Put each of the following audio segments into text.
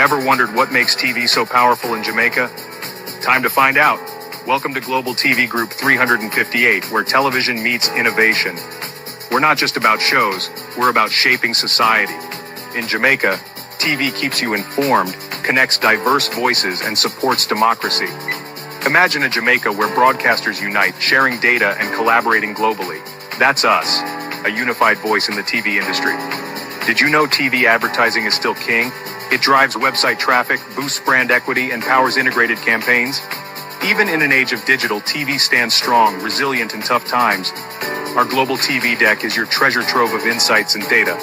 Ever wondered what makes TV so powerful in Jamaica? Time to find out. Welcome to Global TV Group 358, where television meets innovation. We're not just about shows, we're about shaping society. In Jamaica, TV keeps you informed, connects diverse voices, and supports democracy. Imagine a Jamaica where broadcasters unite, sharing data and collaborating globally. That's us, a unified voice in the TV industry. Did you know TV advertising is still king? It drives website traffic, boosts brand equity, and powers integrated campaigns. Even in an age of digital, TV stands strong, resilient in tough times. Our Global TV Deck is your treasure trove of insights and data.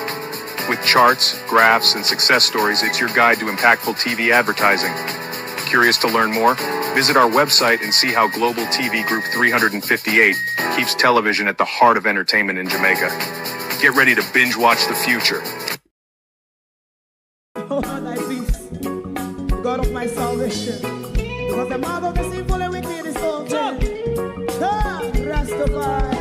With charts, graphs, and success stories, it's your guide to impactful TV advertising. Curious to learn more? Visit our website and see how Global TV Group 358 keeps television at the heart of entertainment in Jamaica. Get ready to binge watch the future. Oh, thy peace, God of my salvation, because the mouth of the sinful and wicked is open. Rastafari.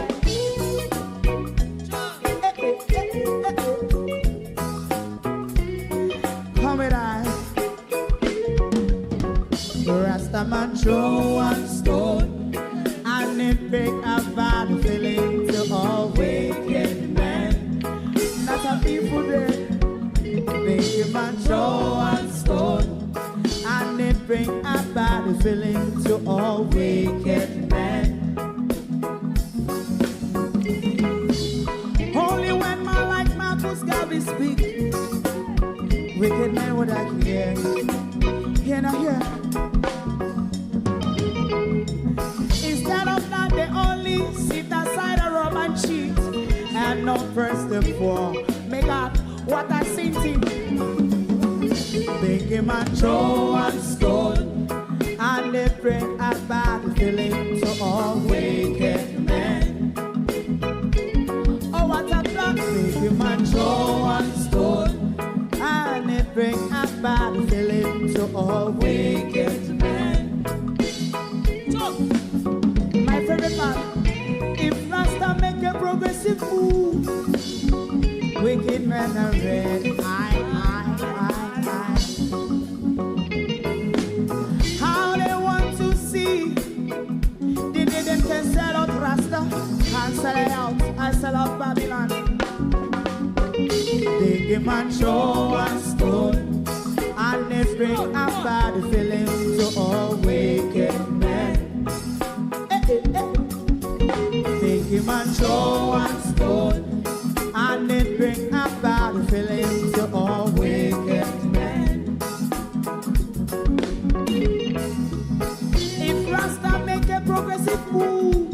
Come with I. Rastaman throw one stone, and it break a bad feeling to all wicked men. Not a people there. Make a man throw one stone, and it bring a bad feeling to all wicked men. Only when man like Marcus Garvey speak, wicked men would I hear. Hear now hear. Instead of that, they only sit aside a rob and cheat, and not first and for make up what I seen to. Make him a throw one stone, and they bring a bad feeling to all wicked men. Oh, what a plan! Make him a throw one stone, and they bring a bad feeling to all wicked men. So, my favorite man, if Rasta make a progressive move, wicked men are red, I. How they want to see the day them can sell out Rasta and sell it out, and sell out Babylon. They give man show one stone, and they bring a bad feeling to all wicked men. They give man show one stone, and it bring a bad feeling to all wicked men. If Rasta make a progressive move,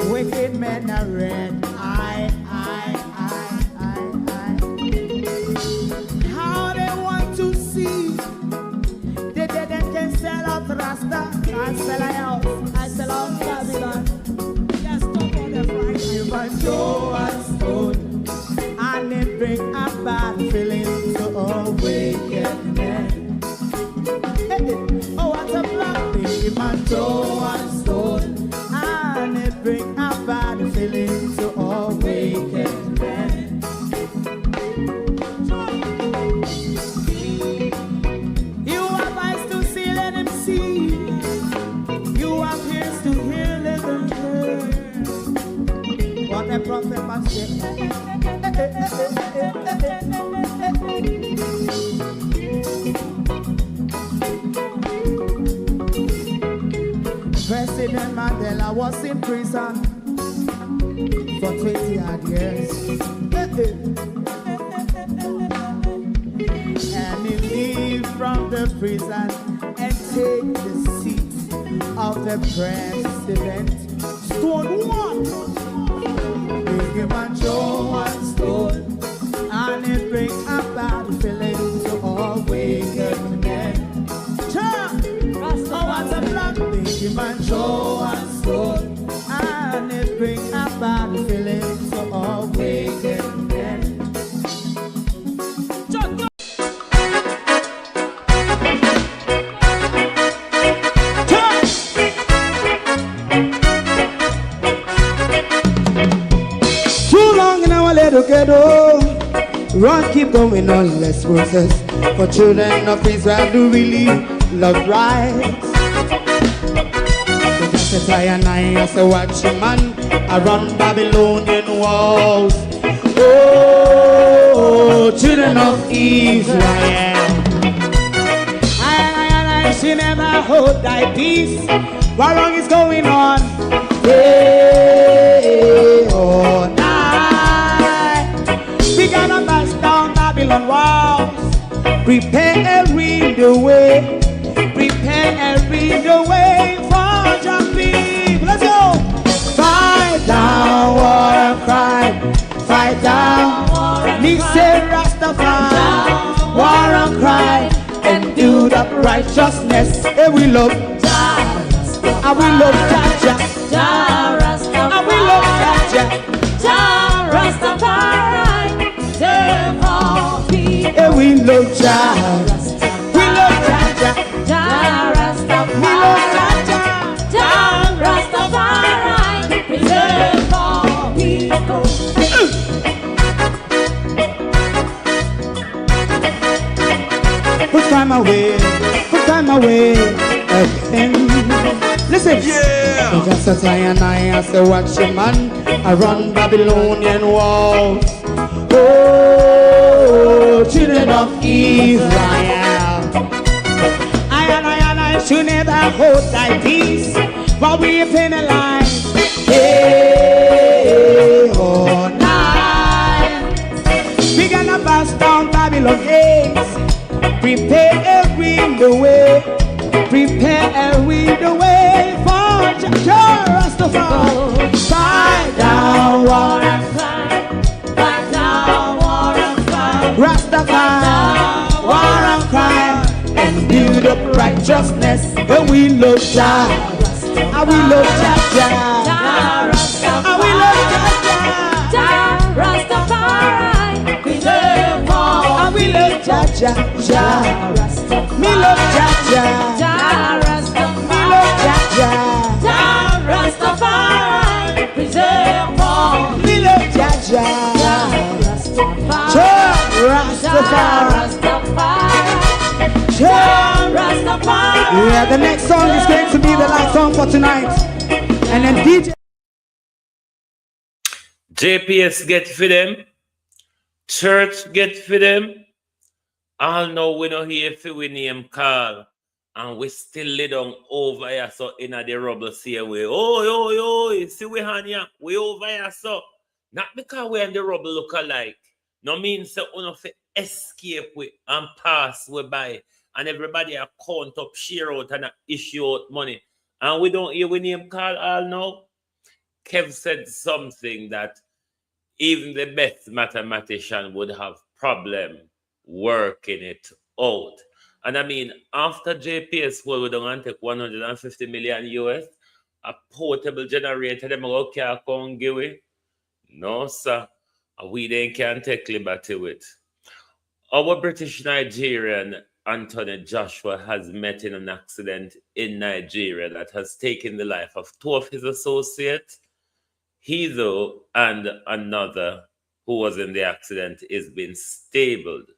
wicked men are red. I. How they want to see the dead and can sell out Rasta and sell out, I sell out Babylon. Just stop on the Friday. You might go and stone, and it bring a bad feeling to all wicked men. Oh, what a black thing, man, throw one stone, and it bring a bad feeling to all wicked men. You have eyes to see, let him see. You have ears to hear, let them hear. What a prophet must say. President Mandela was in prison for 20 odd years. And he leave from the prison and take the seat of the president. Stone one. Big man throw one stone, and it bring a bad feeling to all wicked men. Oh, what a black big man throw one stone, and it bring a bad feeling to all wicked men. Run, keep going on, let's process. For children of Israel do really love rights. So just a tie and I as a watchman around Babylonian walls. Oh, children of Israel, I should never hold thy peace. What wrong is going on? Day or night, we gonna bust down Babylon walls. Prepare every the way. Prepare every the way for jumping. Let's go. Fight down war and crime. Fight down war and crime. Say Rastafari. War and crime. And do the righteousness. And we love Jah. And we love Jah. Jah Rastafari. And we love Jah. Jah Rastafari. Save all people. And we love Jah. We love Jah. Jah Rastafari. We love Jah. Jah Rastafari. Preserve all people. Put time away. Put time away again. Listen. Yeah. Just as I and I as a watchman around Babylonian walls. Oh, children of Israel, I should never hold thy peace while we penalize day or night. We gonna bust down Babylon gates. Prepare every the way. Prepare every the way for Jah Rastafari. Fight down war and crime. Fight down war and crime. Rastafari, war and crime, and build up righteousness. And we love Jah. And we love Jah. And we love Jah. Jah Rastafari. Preserve all. And we love Jah. Me love Jah. Jah Rastafari. Me love Jah. Jah Rastafari. Preserve all. Me love Jah. Jah Rastafari. Jah Rastafari. Yeah, the next song is going to be the last song for tonight. And then DJ JPS get for them. Church get for them. All know we don't hear if we name call. And we still lay down over here so in the rubble see we. Oh, see we hand here. We over here so. Not because we in the rubble look alike. No means so we don't escape we and pass we by. And everybody a count up, share out and issue out money. And we don't hear we name call all now. Kev said something that even the best mathematician would have problem working it out. And I mean, after JPS, well, we don't take 150 million US, a portable generator, them okay, can't give it. No, sir. We then can't take liberty with. Our British Nigerian Anthony Joshua has met in an accident in Nigeria that has taken the life of two of his associates. He, though, and another who was in the accident is being stabled.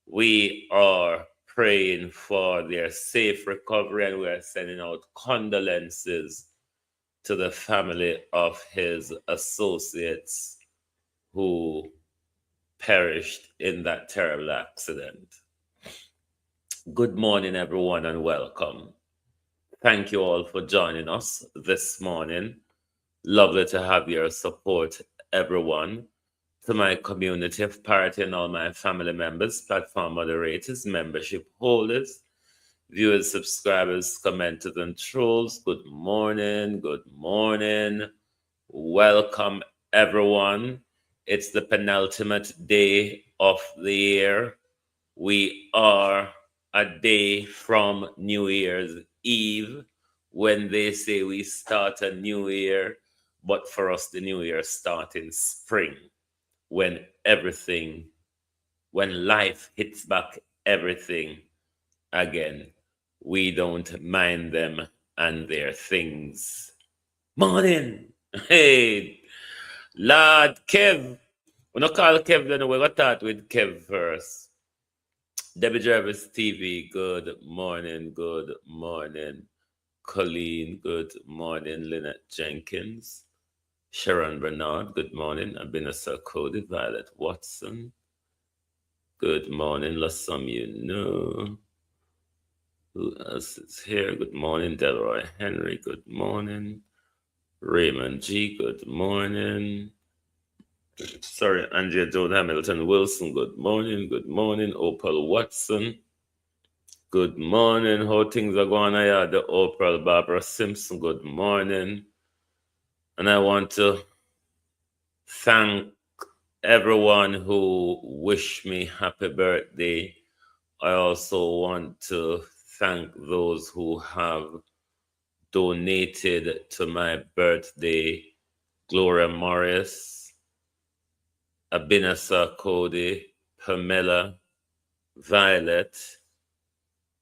We are praying for their safe recovery and we are sending out condolences to the family of his associates who perished in that terrible accident. Good morning, everyone, and welcome. Thank you all for joining us this morning. Lovely to have your support, everyone. To my community of parity and all my family members, platform moderators, membership holders, viewers, subscribers, commenters, and trolls, good morning, good morning. Welcome, everyone. It's the penultimate day of the year. We are a day from New Year's Eve, when they say we start a new year, but for us, the new year starts in spring. When life hits back everything again, we don't mind them and their things. Morning. Hey, Lord Kev, We're not call Kev, then we're going to start with Kev first. Debbie Jarvis TV, good morning, good morning. Colleen, good morning. Lynette Jenkins. Sharon Bernard, good morning. Abinasa Cody, Violet Watson. Good morning, Lassam, you know. Who else is here? Good morning, Delroy Henry, good morning. Raymond G, good morning. Sorry, Andrea Joan Hamilton Wilson, good morning. Good morning, Opal Watson. Good morning. How things are going? I had the Opal Barbara Simpson, good morning. And I want to thank everyone who wished me happy birthday. I also want to thank those who have donated to my birthday. Gloria Morris, Abinasa Cody, Pamela, Violet,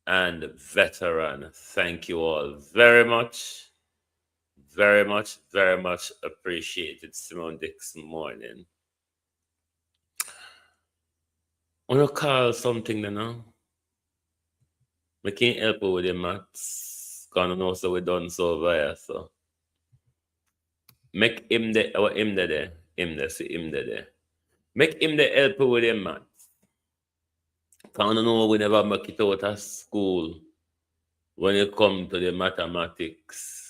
and Veteran. Thank you all very much. Very much, very much appreciated. Simone Dixon morning. I want to call something now. I can't help you with the maths. Gonna know so we done so via so. Make him the or him there. Him there, see him there. Make him the help you with the maths. Can't know we never make it out of school when it come to the mathematics.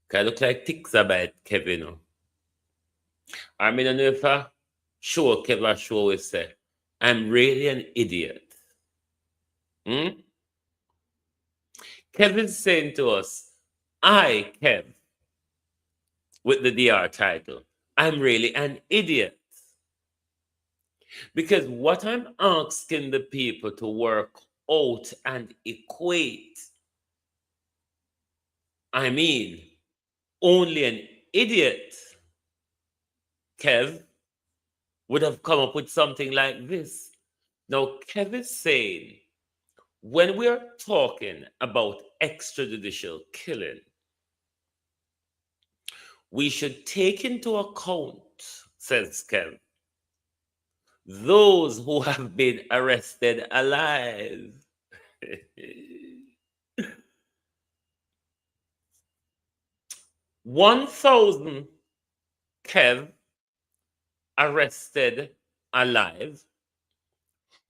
Can look like ticks about Kevin. I mean, I know if I show Kevin show we say, I'm really an idiot. Kevin's saying to us, I, Kev, with the DR title, I'm really an idiot. Because what I'm asking the people to work out and equate, I mean, only an idiot, Kev, would have come up with something like this. Now, Kev is saying, when we are talking about extrajudicial killing, we should take into account, says Kev, those who have been arrested alive. 1,000 Kev arrested alive.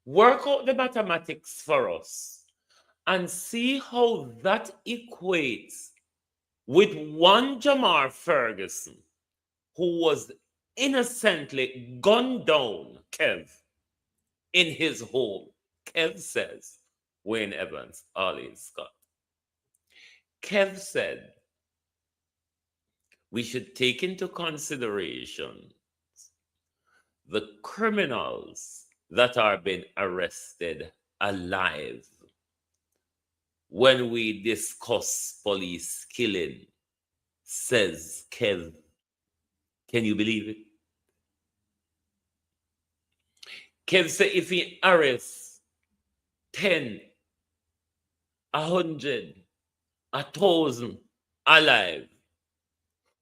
Work out the mathematics for us and see how that equates with one Jamar Ferguson who was innocently gunned down, Kev, in his home. Kev says, Wayne Evans, Arlene Scott. Kev said, we should take into consideration the criminals that are being arrested alive when we discuss police killing, says Kev. Can you believe it? Kev said if he arrests 10, 100, 1,000 alive,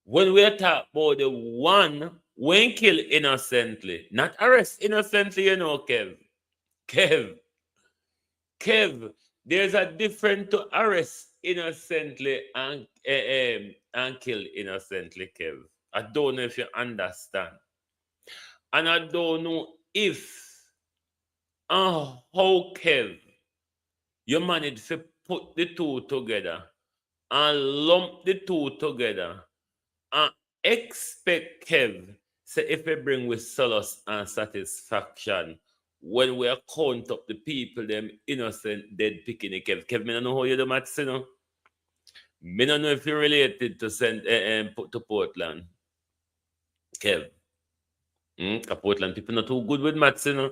when we talk about the one when kill innocently, not arrest innocently, you know, Kev. Kev, there's a difference to arrest innocently and kill innocently, Kev. I don't know if you understand. And I don't know if how, Kev, you managed to put the two together and lump the two together and expect Kev, say if we bring with solace and satisfaction, when we count up the people, them innocent dead picking Kev. Kev, me don't know how you do maths, you know. Me don't know if you're related to to Portland. Kev. Portland people not too good with maths, you know.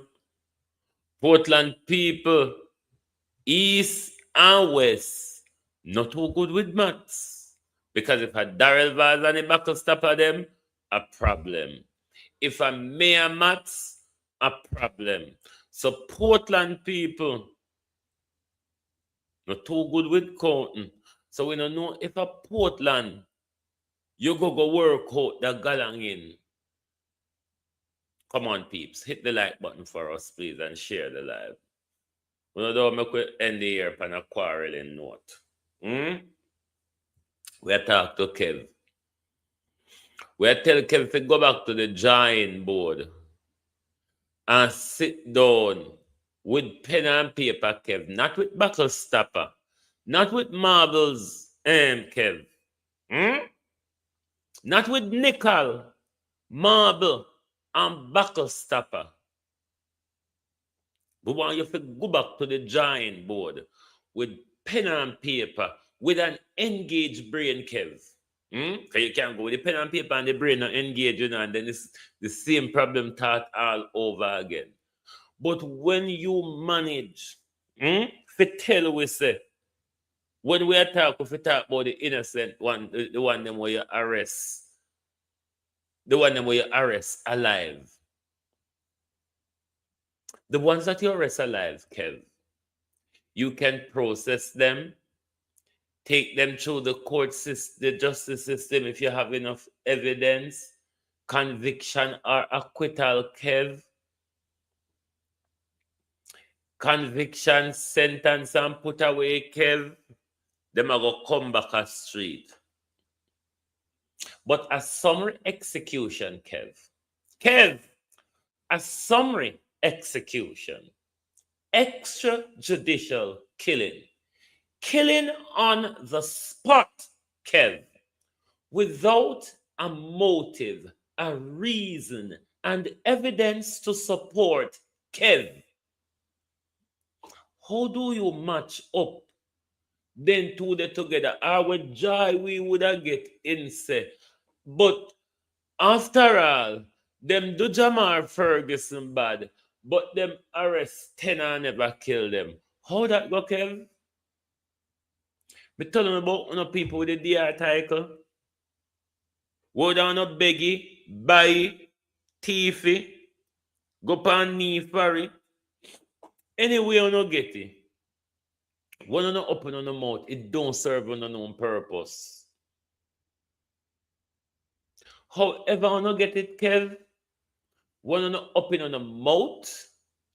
Portland people, east and west, not too good with maths. Because if a Darrell Vaz and the back of stop of them, a problem. If a Mayor Maths, a problem. So Portland people, not too good with counting. So we don't know if a Portland, you go work out the galang in. Come on, peeps. Hit the like button for us, please, and share the live. We don't make we end the year on a quarreling note. We talk to Kev. We tell Kev to go back to the drawing board and sit down with pen and paper, Kev. Not with buckle stopper. Not with marbles, Kev. Not with nickel, marble, and buckle stopper. We want you to go back to the drawing board with pen and paper, with an engaged brain, Kev. Because you can't go with the pen and paper and the brain not engaged, and then it's the same problem thought all over again. But when you manage, to tell we say, when we talk about the innocent one, the one them where you arrest, the one them where you arrest alive. The ones that you arrest alive, Kev, you can process them, take them through the court system, the justice system if you have enough evidence, conviction or acquittal, Kev. Conviction, sentence, and put away, Kev. Them are going to come back a street. But a summary execution, Kev, a summary execution, extrajudicial killing on the spot, Kev, without a motive, a reason, and evidence to support, Kev. How do you match up then two the together? Our joy we would have get in say. But after all, them do Jamar Ferguson bad, but them arrest 10 and never kill them. How that go, Kev? Me tell them about people with the DR title. Go down a beggy, buy, thiefy, go pan knee for it. Anyway, you no get it. When you not open on the mouth, it don't serve on no purpose. However, you not get it, Kev. When you not open on the mouth,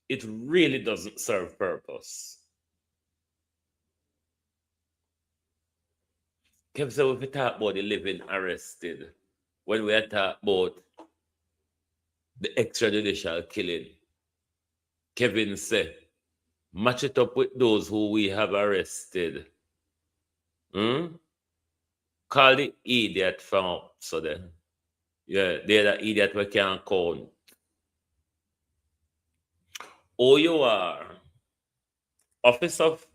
it really doesn't serve purpose. Kev said, if we talk about the living arrested, when we talk about the extrajudicial killing, Kevin said, match it up with those who we have arrested. Call the idiot from so then. Yeah, they're the idiot we can't count. OUR, Office of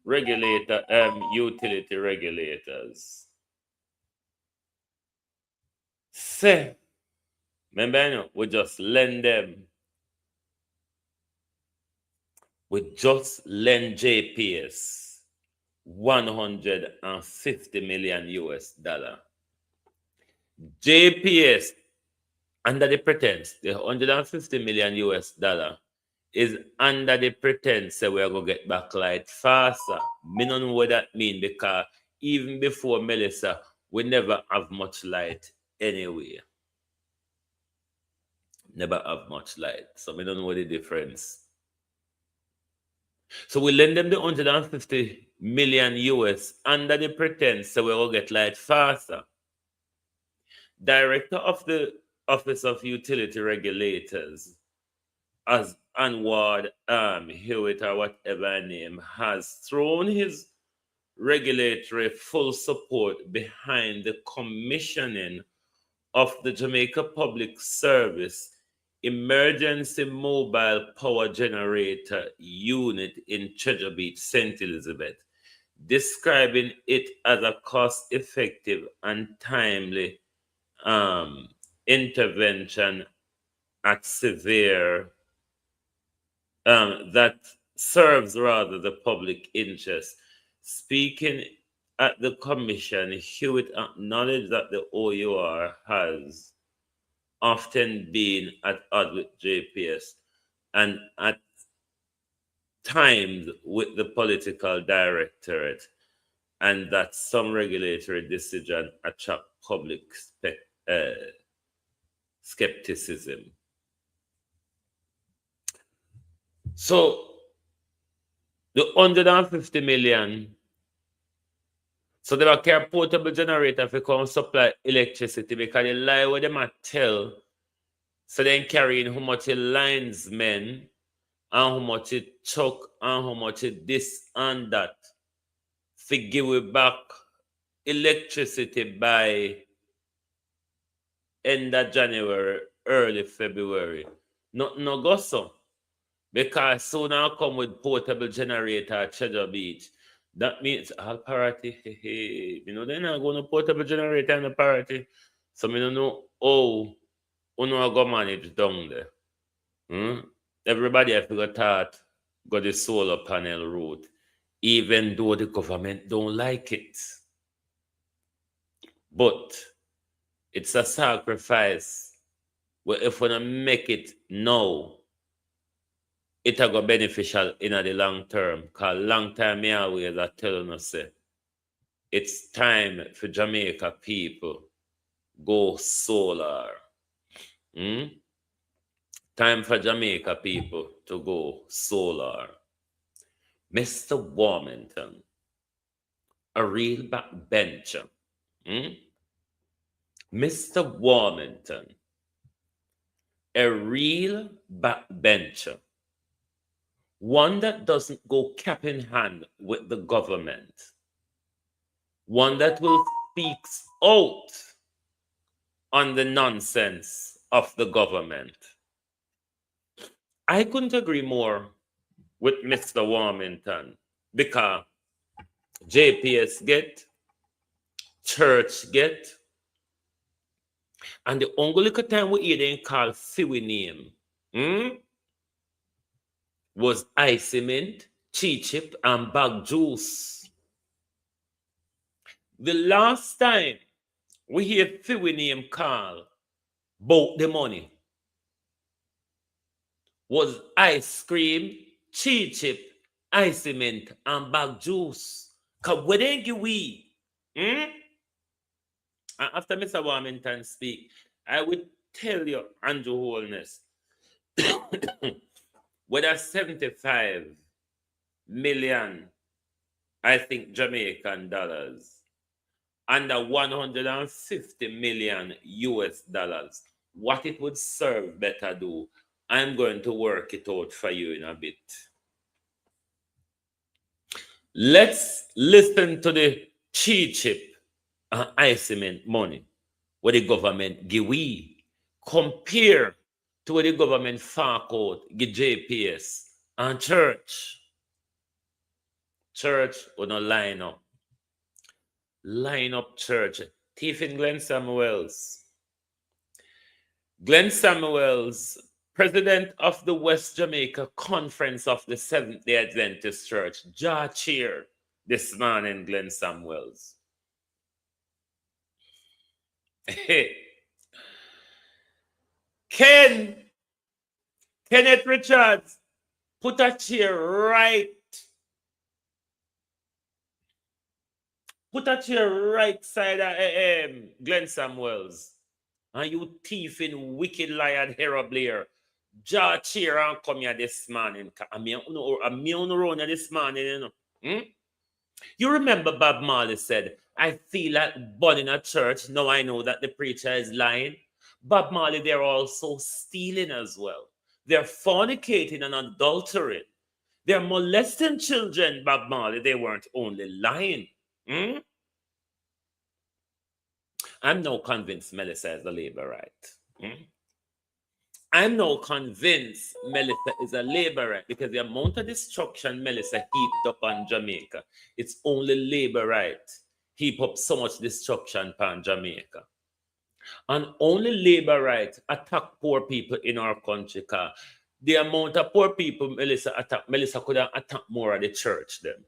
Regulator, Utility Regulators. Say, remember, we just lend them. We just lend JPS $150 million US. JPS, under the pretense, the $150 million US is under the pretense that we're going to get back light faster. Me don't know what that means, because even before Melissa, we never have much light anyway. Never have much light. So we don't know what the difference. So we lend them the $150 million US under the pretense that we will get light faster. Director of the Office of Utility Regulators, as Anwar Hewitt or whatever name, has thrown his regulatory full support behind the commissioning of the Jamaica Public Service Emergency Mobile Power Generator Unit in Treasure Beach, St. Elizabeth, describing it as a cost-effective and timely intervention at severe that serves rather the public interest. Speaking at the commission, Hewitt acknowledged that the OUR has often been at odds with JPS and at times with the political directorate, and that some regulatory decisions attract public skepticism. So the 150 million, so they will carry portable generator for come supply electricity because they lie with them a tell. So then carrying how much it linesmen and how much it chuck and how much it this and that. To give it back electricity by end of January, early February. No go so. Because soon I'll come with portable generator at Treasure Beach. That means all party. You know, they're not going to portable generator in the party. So I don't know how you go manage down there. Everybody have to go the solar panel route, even though the government don't like it. But it's a sacrifice. Well, if we don't make it now, it will go beneficial in the long term. Because long time me always are telling us it's time for Jamaica people go solar. Time for Jamaica people to go solar. Mr. Warmington, a real backbencher. Mr. Warmington, a real backbencher. One that doesn't go cap in hand with the government. One that will speak out on the nonsense of the government. I couldn't agree more with Mr. Warmington because JPS get, church get, and the only little time we hear them call Fiwi name was icy mint, chip, and bag juice. The last time we hear Fiwi name call about the money was ice cream, chip, icy mint, and bag juice. Because we didn't give we. After Mr. Warmington speak, I would tell you, Andrew Holness, whether 75 million, I think, Jamaican dollars, under 150 million US dollars, what it would serve better do, I'm going to work it out for you in a bit. Let's listen to the chip and icy mint money what the government give we. Compare to what the government fork out, give JPS and church. Church will not line up. Line up church. Thief in Glenn Samuels. Glenn Samuels, president of the West Jamaica Conference of the Seventh-day Adventist Church, jaw cheer this morning, Glenn Samuels. Kenneth Richards, put a chair right. Put a chair right side of Glenn Samuels. And you thieving, wicked liar, Hera Blair. Jaw cheer and come here this morning. I'm on the road this morning, you know. You remember Bob Marley said, I feel like burning a church. Now I know that the preacher is lying. Bob Marley, they're also stealing as well. They're fornicating and adulterating. They're molesting children, Bob Marley. They weren't only lying. I'm now convinced Melissa is a labor right. I'm now convinced Melissa is a labor right because the amount of destruction Melissa heaped up on Jamaica, it's only labor right heap up so much destruction upon Jamaica. And only labor right attack poor people in our country because the amount of poor people Melissa could have attacked more of the church then.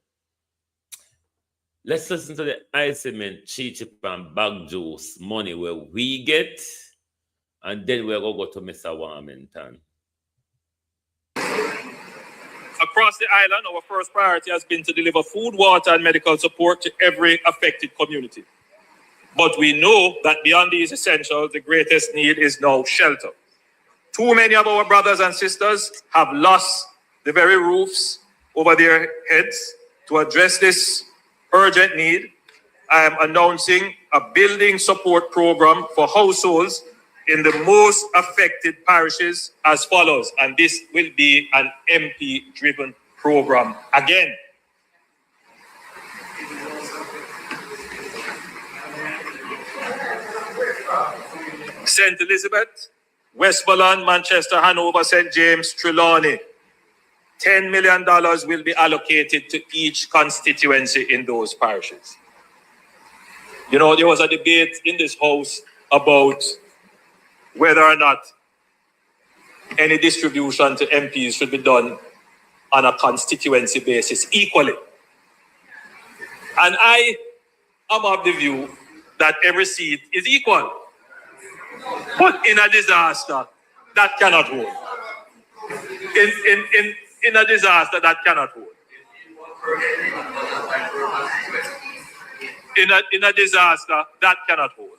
Let's listen to the icy mint, chip and bag juice money where we get, and then we're going to go to Mr. Warmington. Across the island, our first priority has been to deliver food, water, and medical support to every affected community. But we know that beyond these essentials, the greatest need is now shelter. Too many of our brothers and sisters have lost the very roofs over their heads. To address this urgent need, I am announcing a building support program for households in the most affected parishes as follows, and this will be an MP-driven program again. St. Elizabeth, Westmoreland, Manchester, Hanover, St. James, Trelawney. $10 million will be allocated to each constituency in those parishes. You know, there was a debate in this house about whether or not any distribution to MPs should be done on a constituency basis equally. And I am of the view that every seat is equal. But in a disaster, that cannot hold. In a disaster, that cannot hold. In a disaster, that cannot hold.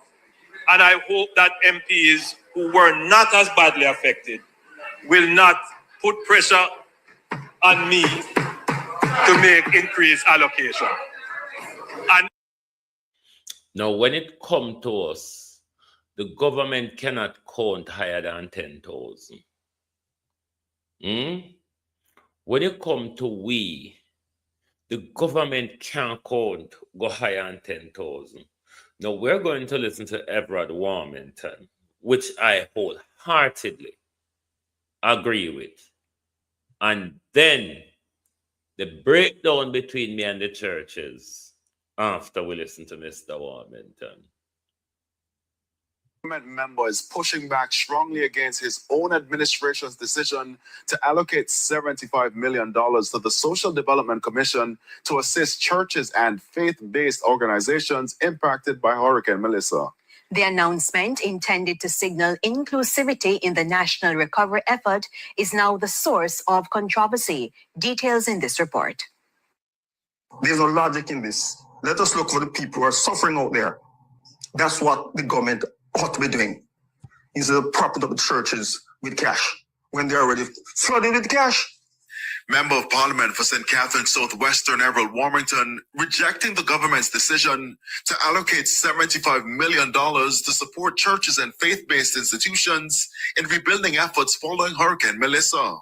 And I hope that MPs who were not as badly affected will not put pressure on me to make increased allocation. And now, when it comes to us, the government cannot count higher than 10,000. When it comes to we, the government can't count go higher than 10,000. Now, we're going to listen to Mr Warmington, which I wholeheartedly agree with. And then the breakdown between me and the churches after we listen to Mr. Warmington. Member is pushing back strongly against his own administration's decision to allocate $75 million to the Social Development Commission to assist churches and faith-based organizations impacted by Hurricane Melissa. The announcement, intended to signal inclusivity in the national recovery effort, is now the source of controversy. Details in this report. There's no logic in this. Let us look for the people who are suffering out there. That's what the government ought to be doing, instead of propping up the churches with cash when they're already flooded with cash. Member of Parliament for St. Catharines Southwestern Mr Warmington rejecting the government's decision to allocate $75 million to support churches and faith-based institutions in rebuilding efforts following Hurricane Melissa.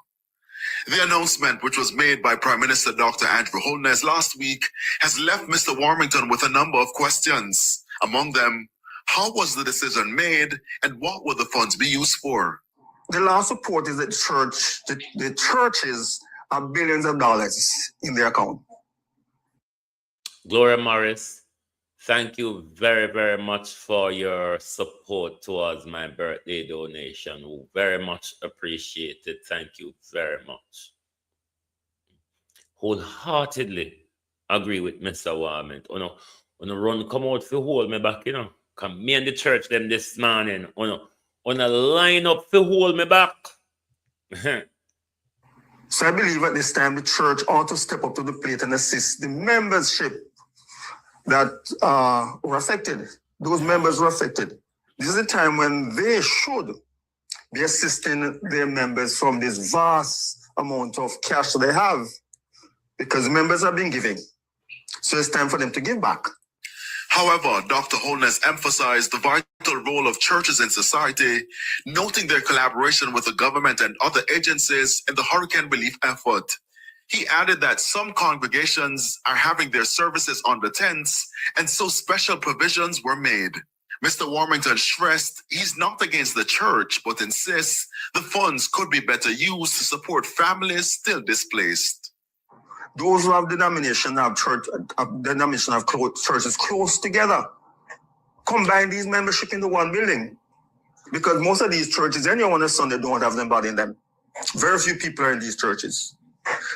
The announcement, which was made by Prime Minister Dr. Andrew Holness last week, has left Mr. Warmington with a number of questions. Among them, how was the decision made and what will the funds be used for? The last report is that the churches have billions of dollars in their account. Gloria Morris, thank you very, very much for your support towards my birthday donation. Very much appreciated. Thank you very much. Wholeheartedly agree with Mr. Warmington. On a run come out to hold me back, you know. Come me and the church them this morning on a line up to hold me back. So I believe at this time the church ought to step up to the plate and assist the membership that were affected. Those members were affected. This is a time when they should be assisting their members from this vast amount of cash they have, because members have been giving. So it's time for them to give back. However, Dr. Holness emphasized the vital role of churches in society, noting their collaboration with the government and other agencies in the hurricane relief effort. He added that some congregations are having their services under tents, and so special provisions were made. Mr. Warmington stressed he's not against the church, but insists the funds could be better used to support families still displaced. Those who have denomination of churches close together, combine these membership into one building. Because most of these churches, anyone on a Sunday, don't have anybody in them. Very few people are in these churches.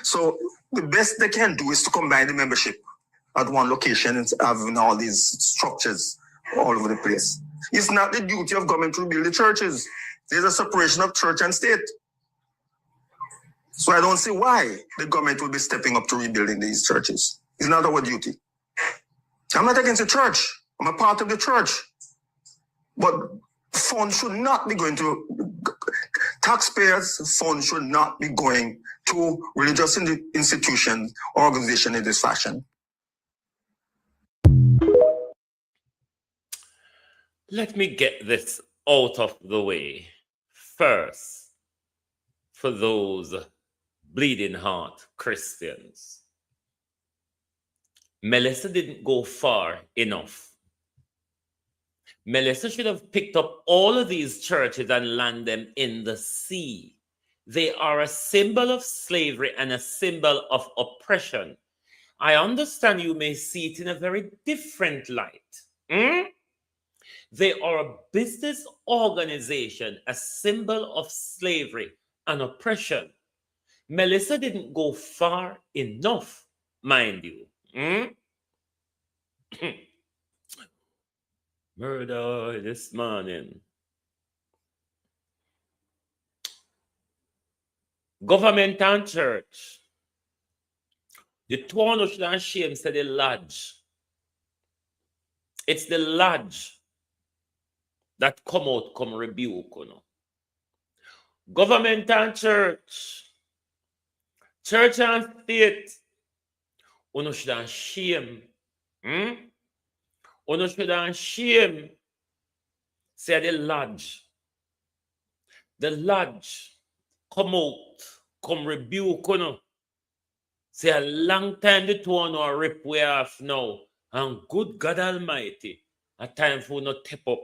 So the best they can do is to combine the membership at one location and having all these structures all over the place. It's not the duty of government to rebuild the churches. There's a separation of church and state. So I don't see why the government will be stepping up to rebuilding these churches. It's not our duty. I'm not against the church. I'm a part of the church. But funds should not be going to Taxpayers' funds should not be going to religious institutions or organizations in this fashion. Let me get this out of the way first for those bleeding heart Christians. Melissa didn't go far enough. Melissa should have picked up all of these churches and land them in the sea. They are a symbol of slavery and a symbol of oppression. I understand you may see it in a very different light. They are a business organization, a symbol of slavery and oppression. Melissa didn't go far enough, mind you. Murder this morning. Government and church. The two of should and shame said the lodge. It's the lodge that come rebuke. Government and church. Church and state. Uno should and shame. Uno should and shame. Say the lodge. The lodge come rebuke. Say a long time the two are rip way off now. And good God Almighty, a time for no tap up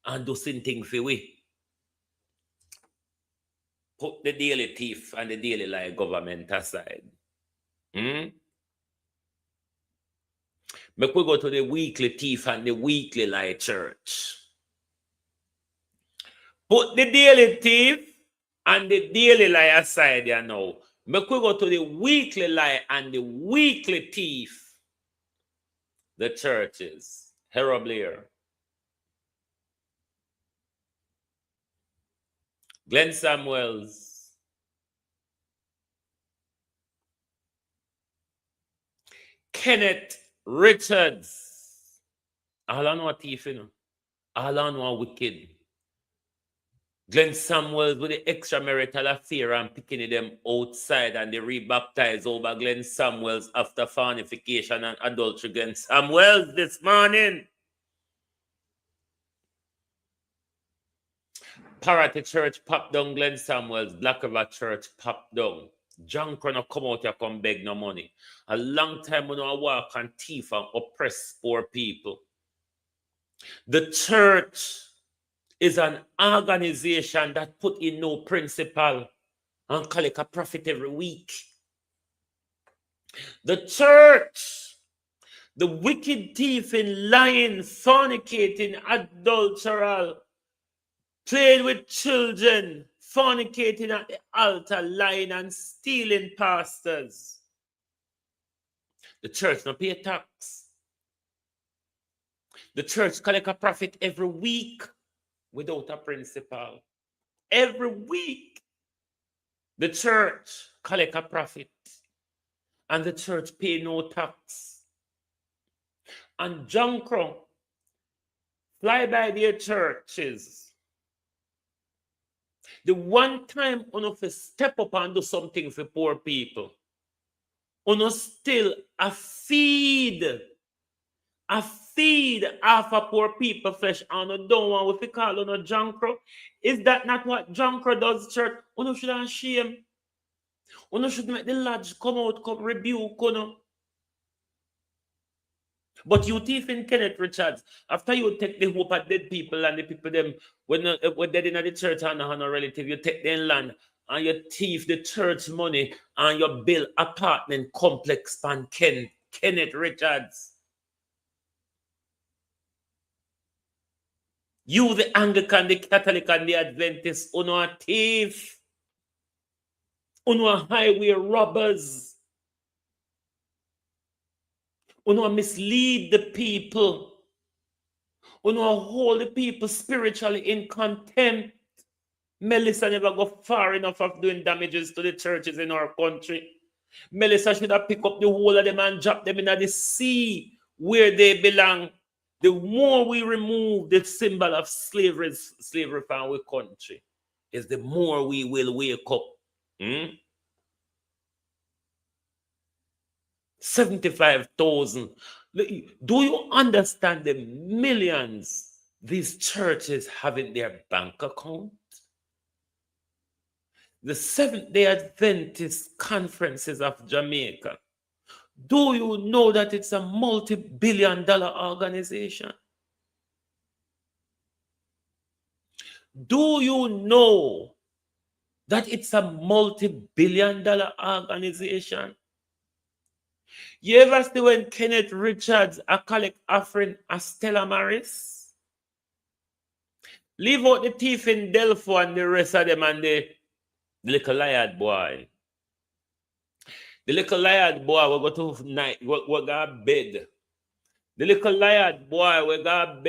and do something for we. Put the daily thief and the daily lie government aside. Make we go to the weekly thief and the weekly lie church. Put the daily thief and the daily lie aside here now. Make we go to the weekly lie and the weekly thief. The churches. Harold Blair. Glenn Samuels. Kenneth Richards. All I know a thief, you know. All I know a wicked. Glenn Samuels with the extramarital affair and picking them outside and they rebaptize over Glenn Samuels after fornication and adultery. Glenn Samuels this morning. Parity Church popped down Glenn Samuels. Black River Church popped down. John Crono come out here come beg no money. A long time when I walk and thief and oppress poor people. The church is an organization that put in no principle and collect a profit every week. The church, the wicked thief in lying, fornicating, adulteral, playing with children, fornicating at the altar, lying and stealing pastors. The church not pay tax. The church collect a profit every week without a principle. Every week, the church collect a profit and the church pay no tax. And John Crow fly by their churches. The one time uno step up and do something for poor people, uno still a feed half a poor people flesh and uno don't want what we call uno Jankro. Is that not what Jankro does, church? Uno should have shame. Uno should make the lodge come out, come rebuke uno. But you thief in Kenneth Richards, after you take the hope of dead people and the people them when dead in the church and a relative, you take their land and you thief the church money and you build apartment complex pan Kenneth Richards. You, the Anglican, the Catholic, and the Adventist, uno a thief. Uno a highway robbers. Uno mislead the people. Uno hold the people spiritually in contempt. Melissa never go far enough of doing damages to the churches in our country. Melissa should have picked up the whole of them and dropped them in the sea where they belong. The more we remove the symbol of slavery from our country, is the more we will wake up. 75,000. Do you understand the millions these churches have in their bank account? The Seventh-day Adventist Conferences of Jamaica. Do you know that it's a multi-billion-dollar organization? Do you know that it's a multi-billion-dollar organization? You ever see when Kenneth Richards a collect offering a Stella Maris? Leave out the thief in Delphi and the rest of them and the little liard boy. The little liard boy will go to night, we go bed. The little liard boy will go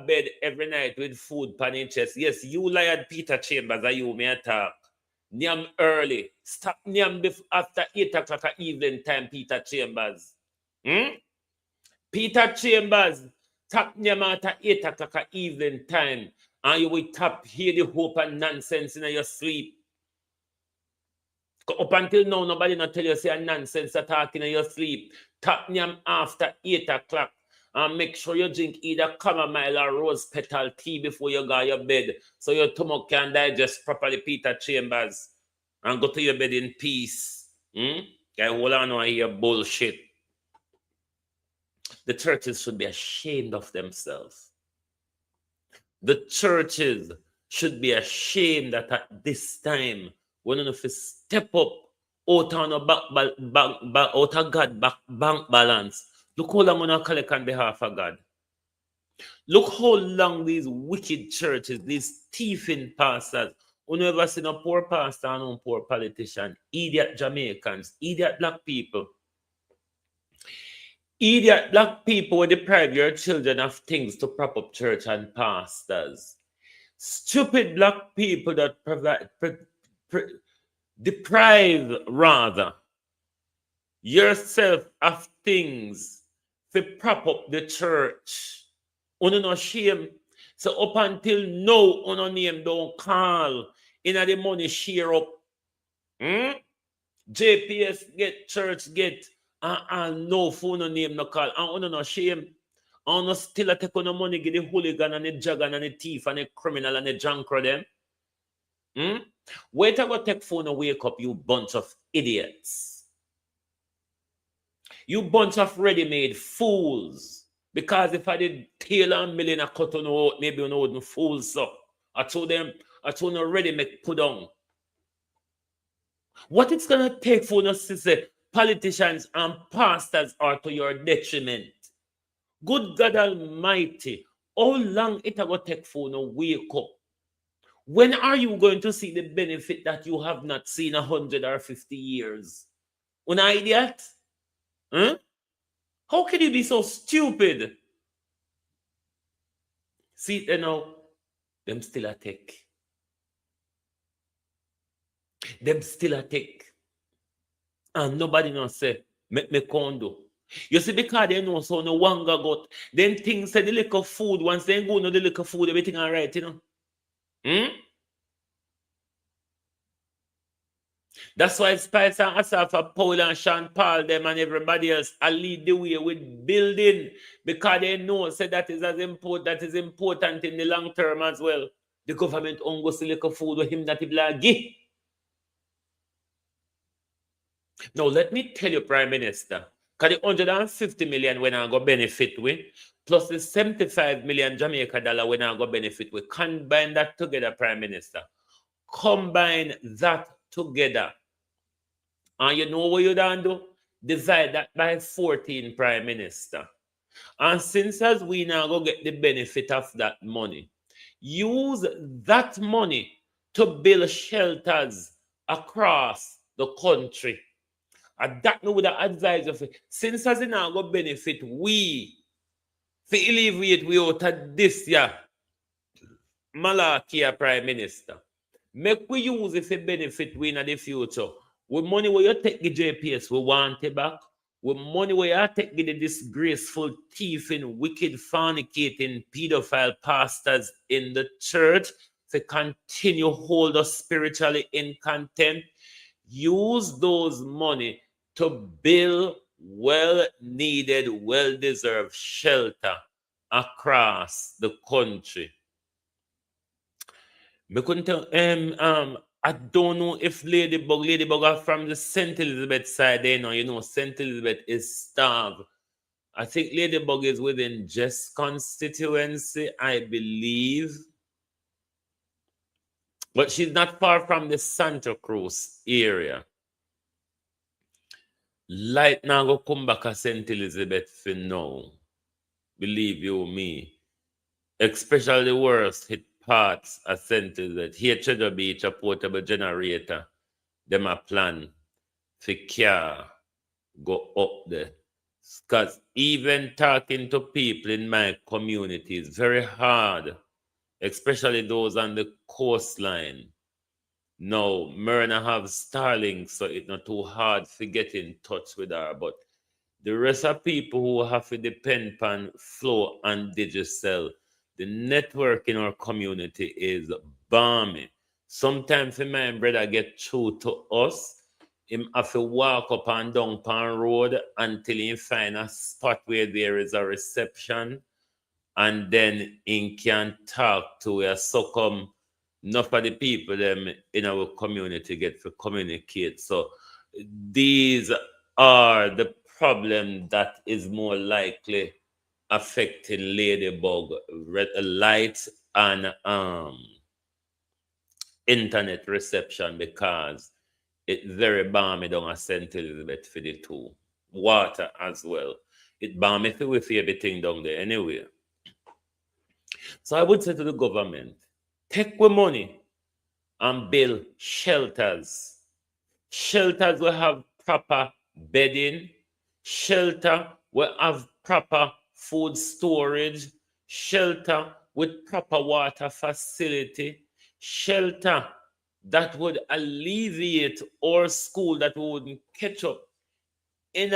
bed every night with food pan in chest. Yes, you liard Peter Chambers, are you may talk. Nyam early. Stop nyam after 8 o'clock at evening time, Peter Chambers. Peter Chambers, tap nyam after 8 o'clock at evening time. And you will tap hear the hope and nonsense in your sleep. Up until now, nobody not tell you say a nonsense talking in your sleep. Tap nyam after 8 o'clock. And make sure you drink either chamomile or rose petal tea before you go to your bed, so your stomach can digest properly, Peter Chambers, and go to your bed in peace. Okay, hold on and hear bullshit. The churches should be ashamed of themselves. The churches should be ashamed that at this time, when if you step up out on a out of God bank balance. Look how long we collect on behalf of God. Look how long these wicked churches, these thieving pastors, who never seen a poor pastor and a poor politician, idiot Jamaicans, idiot black people. Idiot black people will deprive your children of things to prop up church and pastors. Stupid black people that deprive rather yourself of things to prop up the church. Uno no shame. So up until now, uno name don't call. In the money share up. JPS get, church get, and no phone name no call. And uno no shame. Uno still take on the money, get the hooligan and the jagger and the thief and the criminal and the drunkard them. Wait till go take phone and wake up, you bunch of idiots. You bunch of ready-made fools. Because if I did tailor a million a cut on out, maybe you know fools so. I told them ready make put on. What it's gonna take for us to say politicians and pastors are to your detriment. Good God Almighty, how long it will take for you to wake up? When are you going to see the benefit that you have not seen 100 or 50 years? An idiot? How can you be so stupid? See, you know, them still attack. Them still attack. And nobody not say, make me condo. You see, because they know so no one got, then things say the liquor food, once they go no the liquor food, everything all right, you know. That's why Spice and Asafa, Paul and Sean Paul, them and everybody else, I lead the way with building, because they know say that is important in the long term as well. The government won't go see liquor food with him that he blaggy. Now let me tell you, Prime Minister, because the 150 million when I go benefit with, plus the 75 million Jamaica dollar when I go benefit with, combine that together, Prime Minister. Combine that together. And you know what you done do? Divide that by 14, Prime Minister. And since as we now go get the benefit of that money, use that money to build shelters across the country. And that no would advise of it. Since as we now go benefit, we to alleviate we out of this year, Malakia Prime Minister. Make we use it for benefit we in the future. With money where you take the JPS, we want it back. With money where you take the disgraceful, thieving, wicked, fornicating, pedophile pastors in the church, to continue hold us spiritually in contempt. Use those money to build well-needed, well-deserved shelter across the country. Me couldn't tell, I don't know if Ladybug are from the St. Elizabeth side there now. You know, St. Elizabeth is starved. I think Ladybug is within Jess constituency, I believe. But she's not far from the Santa Cruz area. Light now go come back to St. Elizabeth for now. Believe you me. Especially the worst hit parts of St. Elizabeth. Here Treasure Beach, a portable generator. Them a plan for car go up there. Because even talking to people in my community is very hard, especially those on the coastline. Now, Myrna have Starlink, so it's not too hard to get in touch with her. But the rest of people who have to depend on Flow and Digicel, the network in our community is balmy. Sometimes my brother get through to us, him have to walk up and down Pan Road until he find a spot where there is a reception, and then he can talk to us. So come enough of the people them in our community get to communicate. So these are the problem that is more likely affecting Ladybug, light and internet reception, because it's very balmy down at St. Elizabeth for the two. Water as well. It balmy with everything down there anyway. So I would say to the government, take the money and build shelters. Shelters will have proper bedding. Shelter will have proper food storage. Shelter with proper water facility. Shelter that would alleviate our school, that we wouldn't catch up in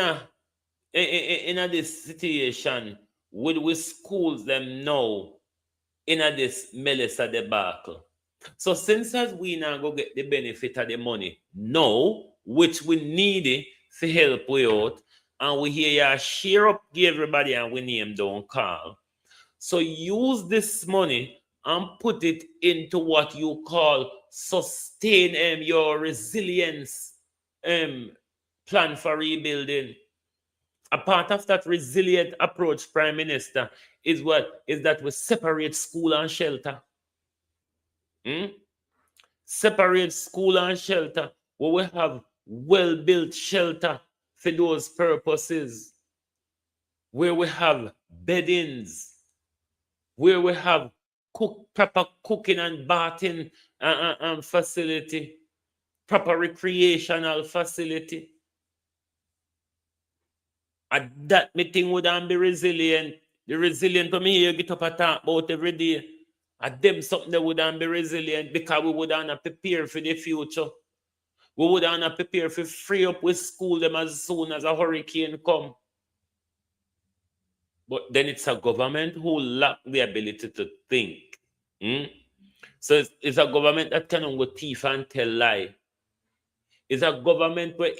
this situation with schools them now in this Melissa debacle. So since as we now go get the benefit of the money now, which we need it to help we out, and we hear you share up, give everybody and we name down call. So use this money and put it into what you call sustain your resilience plan for rebuilding. A part of that resilient approach, Prime Minister, is that we separate school and shelter. Separate school and shelter, where we have well-built shelter for those purposes, where we have beddings, where we have proper cooking and bathing facility, proper recreational facility. And that meeting wouldn't be resilient. The resilient for me here get up and talk about every day. And them something that wouldn't be resilient, because we wouldn't prepare for the future. We wouldn't prepare for free up with school them as soon as a hurricane come. But then it's a government who lack the ability to think. So it's a government that cannot go thief and tell lie. It's a government where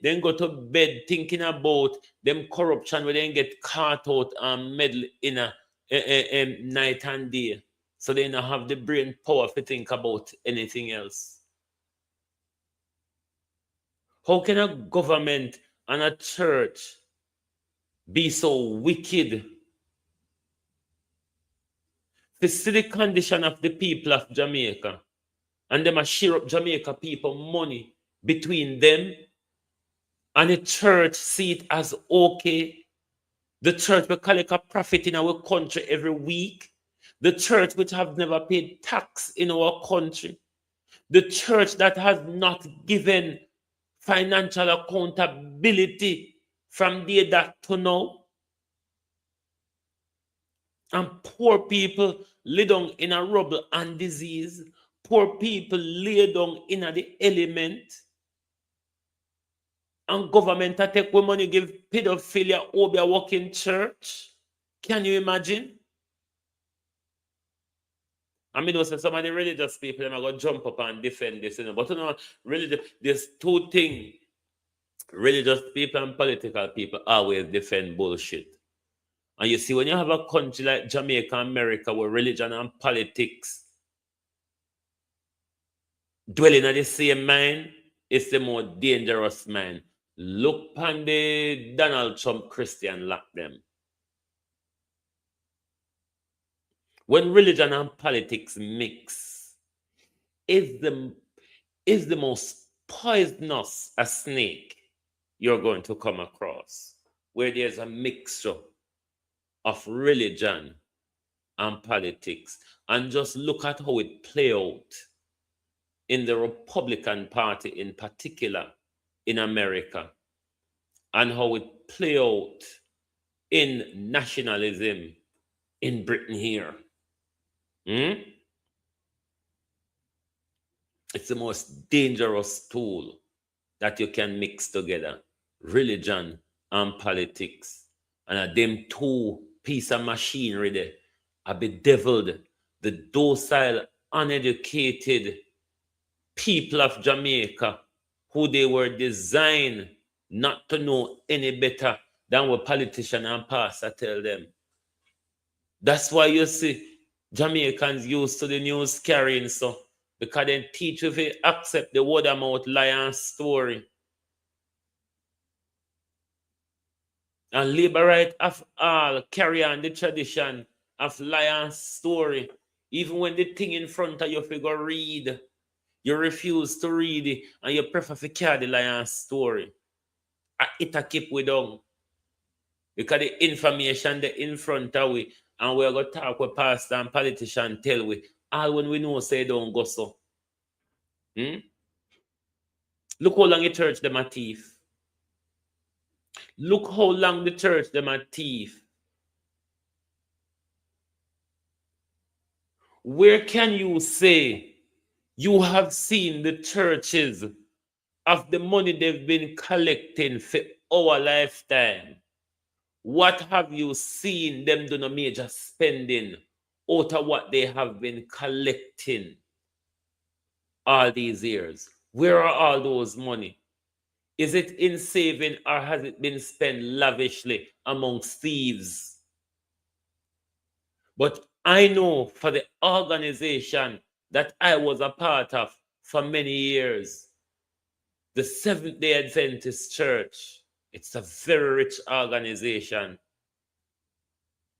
then go to bed thinking about them corruption, where they get caught out and meddle in a night and day. So they don't have the brain power to think about anything else. How can a government and a church be so wicked to see the condition of the people of Jamaica, and them a share up Jamaica people money between them, and the church see it as okay? The church will collect a profit in our country every week. The church which have never paid tax in our country. The church that has not given financial accountability from day that to now. And poor people lay down in a rubble and disease. Poor people lay down in the element. And government take when money give pedophilia over a working church. Can you imagine? I mean, also some of the religious people, them are going to jump up and defend this, you know. But, you know, there's two things. Religious people and political people always defend bullshit. And you see, when you have a country like Jamaica, America, where religion and politics dwelling at the same mind, it's the more dangerous mind. Look on the Donald Trump Christian lock them. When religion and politics mix, is the most poisonous a snake you're going to come across, where there's a mixture of religion and politics. And just look at how it play out in the Republican Party in particular in America, and how it play out in nationalism in Britain here. It's the most dangerous tool that you can mix together, religion and politics. And them two piece of machinery there are bedeviled the docile, uneducated people of Jamaica, who they were designed not to know any better than what politicians and pastors tell them. That's why you see Jamaicans used to the news carrying so, because they teach you to accept the word of mouth lie and story. And labor right of all carry on the tradition of lie and story. Even when the thing in front of you figure read, you refuse to read it and you prefer to carry the lie and story. It a keep we down. Because the information that in front of we, and we're going to talk with pastor and politician tell we, all when we know say don't go so. Look how long the church them a thief. Look how long the church them a thief. Where can you say you have seen the churches of the money they've been collecting for our lifetime? What have you seen them do no major spending out of what they have been collecting all these years? Where are all those money? Is it in saving or has it been spent lavishly amongst thieves? But I know for the organization that I was a part of for many years, the Seventh-day Adventist Church, it's a very rich organization.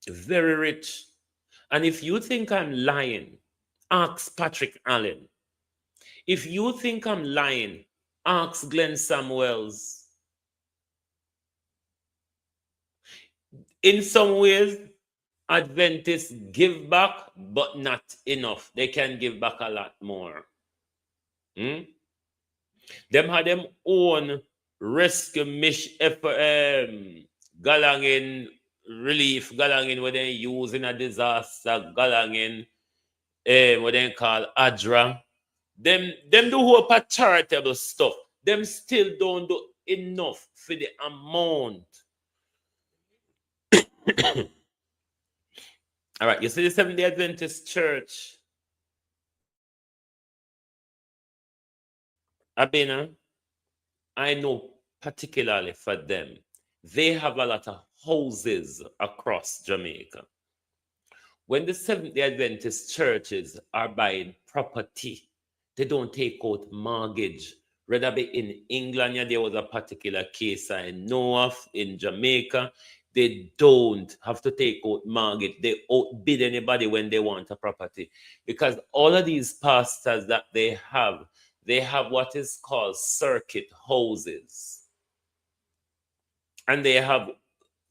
Very rich. And if you think I'm lying, ask Patrick Allen. If you think I'm lying, ask Glenn Samuels. In some ways, Adventists give back, but not enough. They can give back a lot more. Them had them own rescue mission galangin relief, galangin what they use in a disaster, galangin what they call ADRA. Them do whole charitable stuff. Them still don't do enough for the amount. All right, you see the Seventh-day Adventist Church. Abena, I know particularly for them, they have a lot of houses across Jamaica. When the Seventh-day Adventist churches are buying property, they don't take out mortgage. Rather be in England, there was a particular case I know of in Jamaica. They don't have to take out mortgage. They outbid anybody when they want a property. Because all of these pastors that they have what is called circuit houses. And they have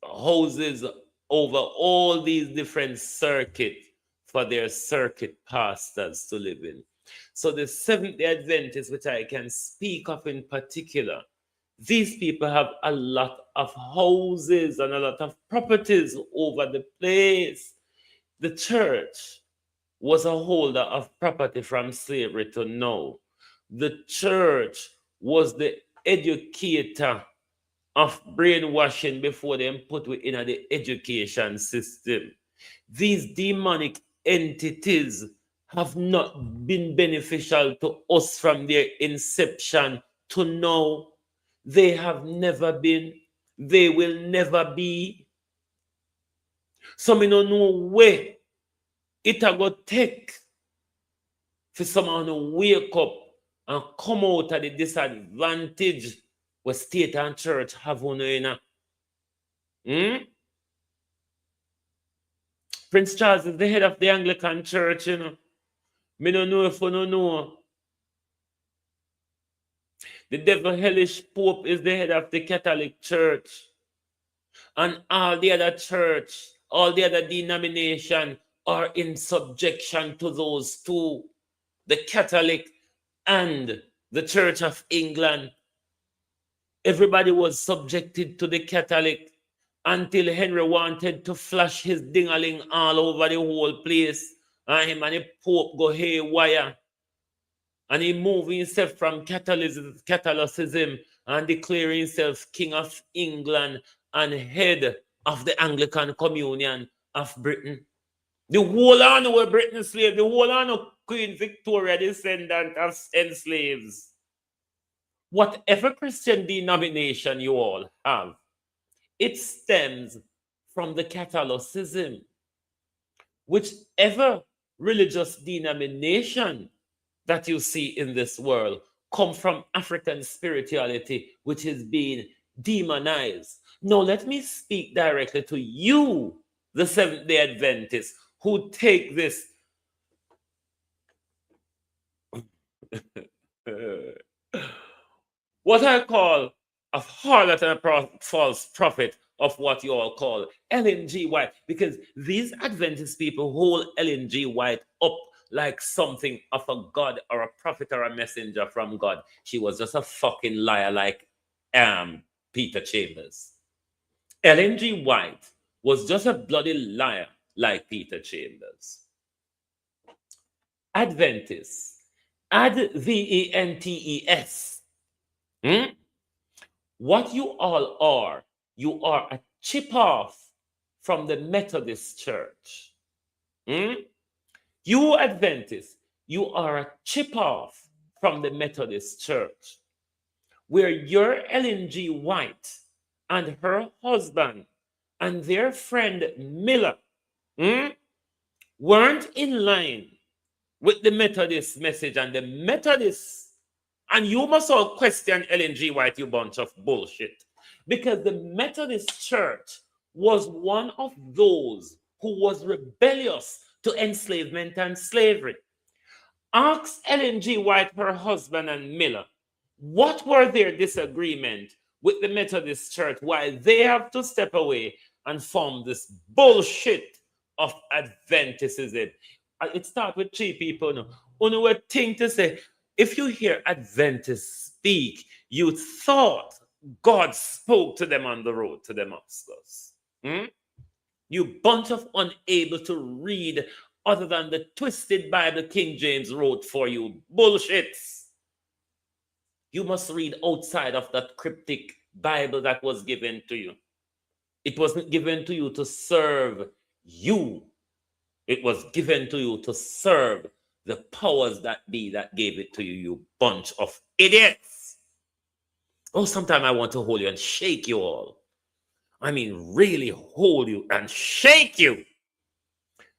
houses over all these different circuits for their circuit pastors to live in. So the Seventh-day Adventists, which I can speak of in particular, these people have a lot of houses and a lot of properties over the place. The church was a holder of property from slavery to now. The church was the educator of brainwashing before them put it in the education system. These demonic entities have not been beneficial to us from their inception to now. They have never been. They will never be. So me no know where it a go take for someone to wake up and come out of the disadvantage where state and church have on you. Prince Charles is the head of the Anglican Church, you know. Me don't know if you don't know. The devil hellish Pope is the head of the Catholic Church. And all the other church, all the other denomination are in subjection to those two, the Catholic and the Church of England. Everybody was subjected to the Catholic until Henry wanted to flash his ding-a-ling all over the whole place. And him and the Pope go haywire. And he moved himself from Catholicism and declare himself King of England and head of the Anglican Communion of Britain. The whole honor were Britain slaves. The whole honor Queen Victoria, descendant of enslaves. Whatever Christian denomination you all have, it stems from the Catholicism. Whichever religious denomination that you see in this world come from African spirituality, which is being demonized. Now, let me speak directly to you, the Seventh-day Adventists, who take this what I call a harlot and a false prophet of what you all call Ellen G. White, because these Adventist people hold Ellen G. White up like something of a God or a prophet or a messenger from God. She was just a fucking liar like Peter Chambers. Ellen G. White was just a bloody liar like Peter Chambers. Adventists, Adventes. What you all are a chip off from the Methodist Church. You Adventists, you are a chip off from the Methodist Church, where your Ellen G. White and her husband and their friend Miller weren't in line with the Methodist message, and the Methodists, and you must all question Ellen G. White, you bunch of bullshit, because the Methodist Church was one of those who was rebellious to enslavement and slavery. Ask Ellen G. White, her husband, and Miller, what were their disagreement with the Methodist Church, why they have to step away and form this bullshit of Adventism. It starts with three people now. Only one thing to say, if you hear Adventists speak, you thought God spoke to them on the road to Damascus. You bunch of unable to read other than the twisted Bible King James wrote for you. Bullshits. You must read outside of that cryptic Bible that was given to you. It wasn't given to you to serve you. It was given to you to serve the powers that be that gave it to you, you bunch of idiots. Oh, sometimes I want to hold you and shake you all. I mean, really hold you and shake you.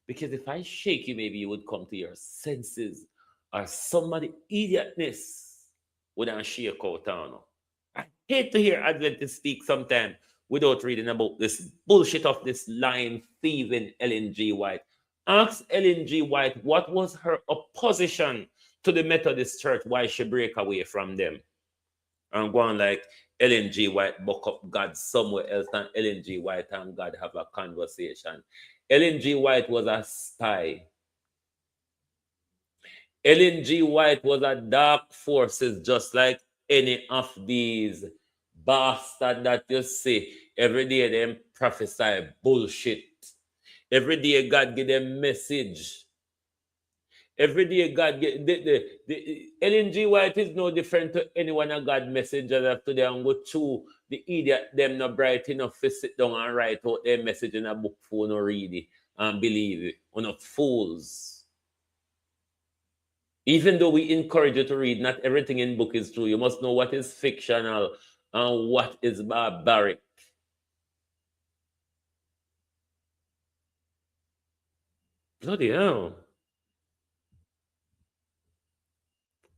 Because if I shake you, maybe you would come to your senses, or somebody idiotness wouldn't shake out on you. I hate to hear Adventists speak sometimes without reading about this bullshit of this lying, thieving Ellen G. White. Ask Ellen G. White what was her opposition to the Methodist Church, why she break away from them. And go on like Ellen G. White buck up God somewhere else, and Ellen G. White and God have a conversation. Ellen G. White was a spy. Ellen G. White was a dark forces, just like any of these bastards that you see. Every day them prophesy bullshit. Every day God give them message. Every day God get the Ellen G. White is no different to anyone a God messenger that today and go through the idiot them not bright enough to sit down and write out their message in a book for no read it and believe it. Or not fools. Even though we encourage you to read, not everything in book is true. You must know what is fictional and what is barbaric. Bloody hell.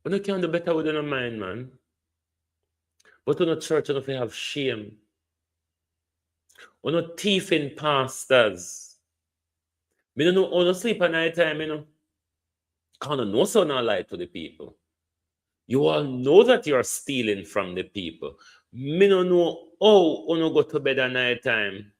But you can do better with your mind, man. But in the church, you don't have shame. We're not thieving pastors. Me don't know how to sleep at night time, you know. Can't know so not lie to the people. You all know that you're stealing from the people. Me don't know how you go to bed at night time.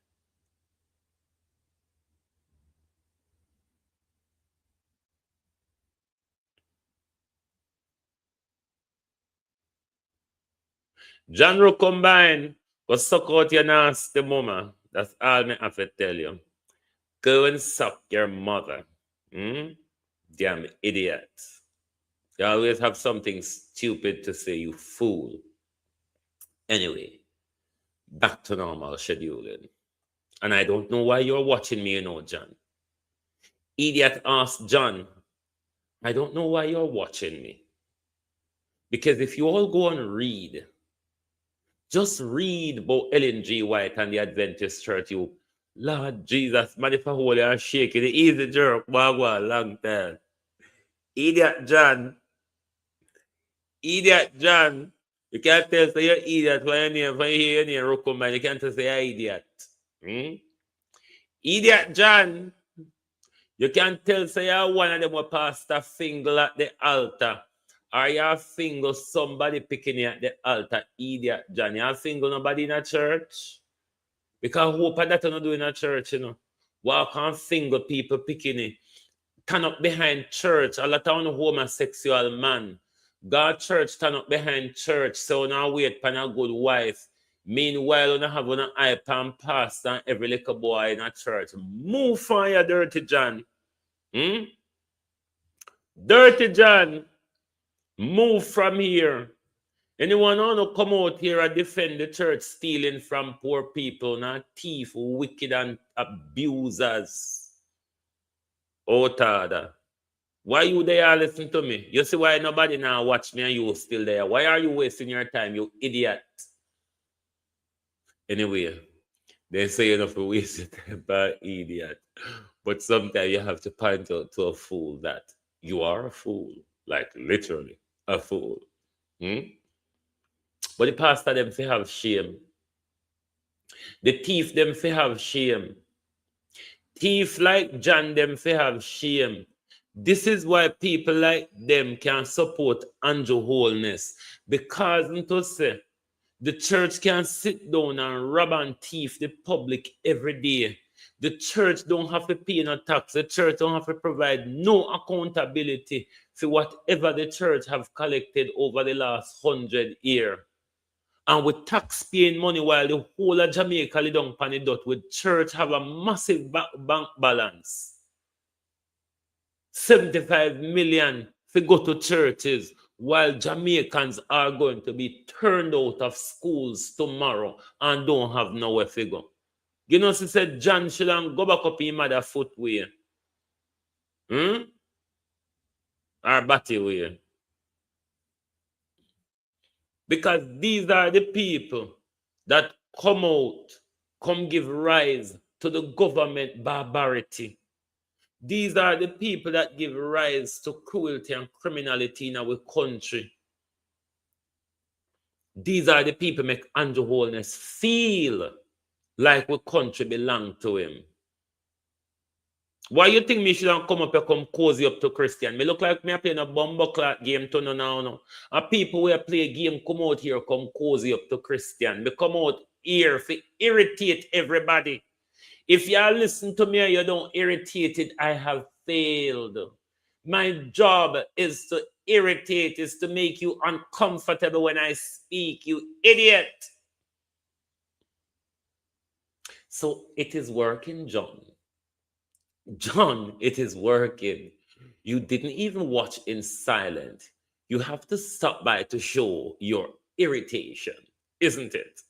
John Rook combine, go suck out your nasty mama. That's all me have to tell you. Go and suck your mother. Damn idiot. You always have something stupid to say, you fool. Anyway, back to normal scheduling. And I don't know why you're watching me, you know, John. Idiot asked John, I don't know why you're watching me. Because if you all go and read, just read about Ellen G. White and the Adventist Church, you, Lord Jesus, man, if I hold you and shake it, the easy jerk, wagwa, long time. Idiot John. Idiot John. You can't tell say you're idiot when you hear your name recommend. You can't tell say you're idiot. Idiot John. You can't tell say you're one of them who pastor finger at the altar. Or you finger somebody picking you at the altar. Idiot John. You finger nobody in a church. Because hope that you're not doing a church, you know. Walk and finger people picking it. Turn up behind church. A lot of homosexual man. God church turn up behind church. So now wait for a good wife. Meanwhile, you have an eye pan pastor and every little boy in a church. Move from your dirty John. Dirty John. Move from here. Anyone want to come out here and defend the church stealing from poor people, not thief, wicked and abusers? Oh, Tada. Why you there listen to me? You see why nobody now watch me and you still there? Why are you wasting your time, you idiot? Anyway, they say you have to waste your time by idiot. But sometimes you have to point out to a fool that you are a fool. Like literally a fool. But the pastor them fi have shame. The thief them fi have shame. Thief like John them fi have shame. This is why people like them can support Andrew Holness. Because to say, the church can sit down and rob and thief the public every day. The church don't have to pay no tax. The church don't have to provide no accountability for whatever the church have collected over the last 100 years. And with tax-paying money while the whole of Jamaica lay down pan the dot, with church have a massive bank balance. 75 million to go to churches while Jamaicans are going to be turned out of schools tomorrow and don't have nowhere to go. You know, she said John shouldn't go back up in mother footwear. Or body wear. Because these are the people that come out, come give rise to the government barbarity. These are the people that give rise to cruelty and criminality in our country. These are the people make Andrew Holness feel like our country belong to him. Why you think me shouldn't come up and come cozy up to Christian? Me look like me playing a bumbleclot game to now. And people who play a game come out here, come cozy up to Christian. Me come out here to irritate everybody. If you listen to me and you don't irritate it, I have failed. My job is to irritate, is to make you uncomfortable when I speak, you idiot. So it is working, John. John, it is working. You didn't even watch in silent. You have to stop by to show your irritation, isn't it?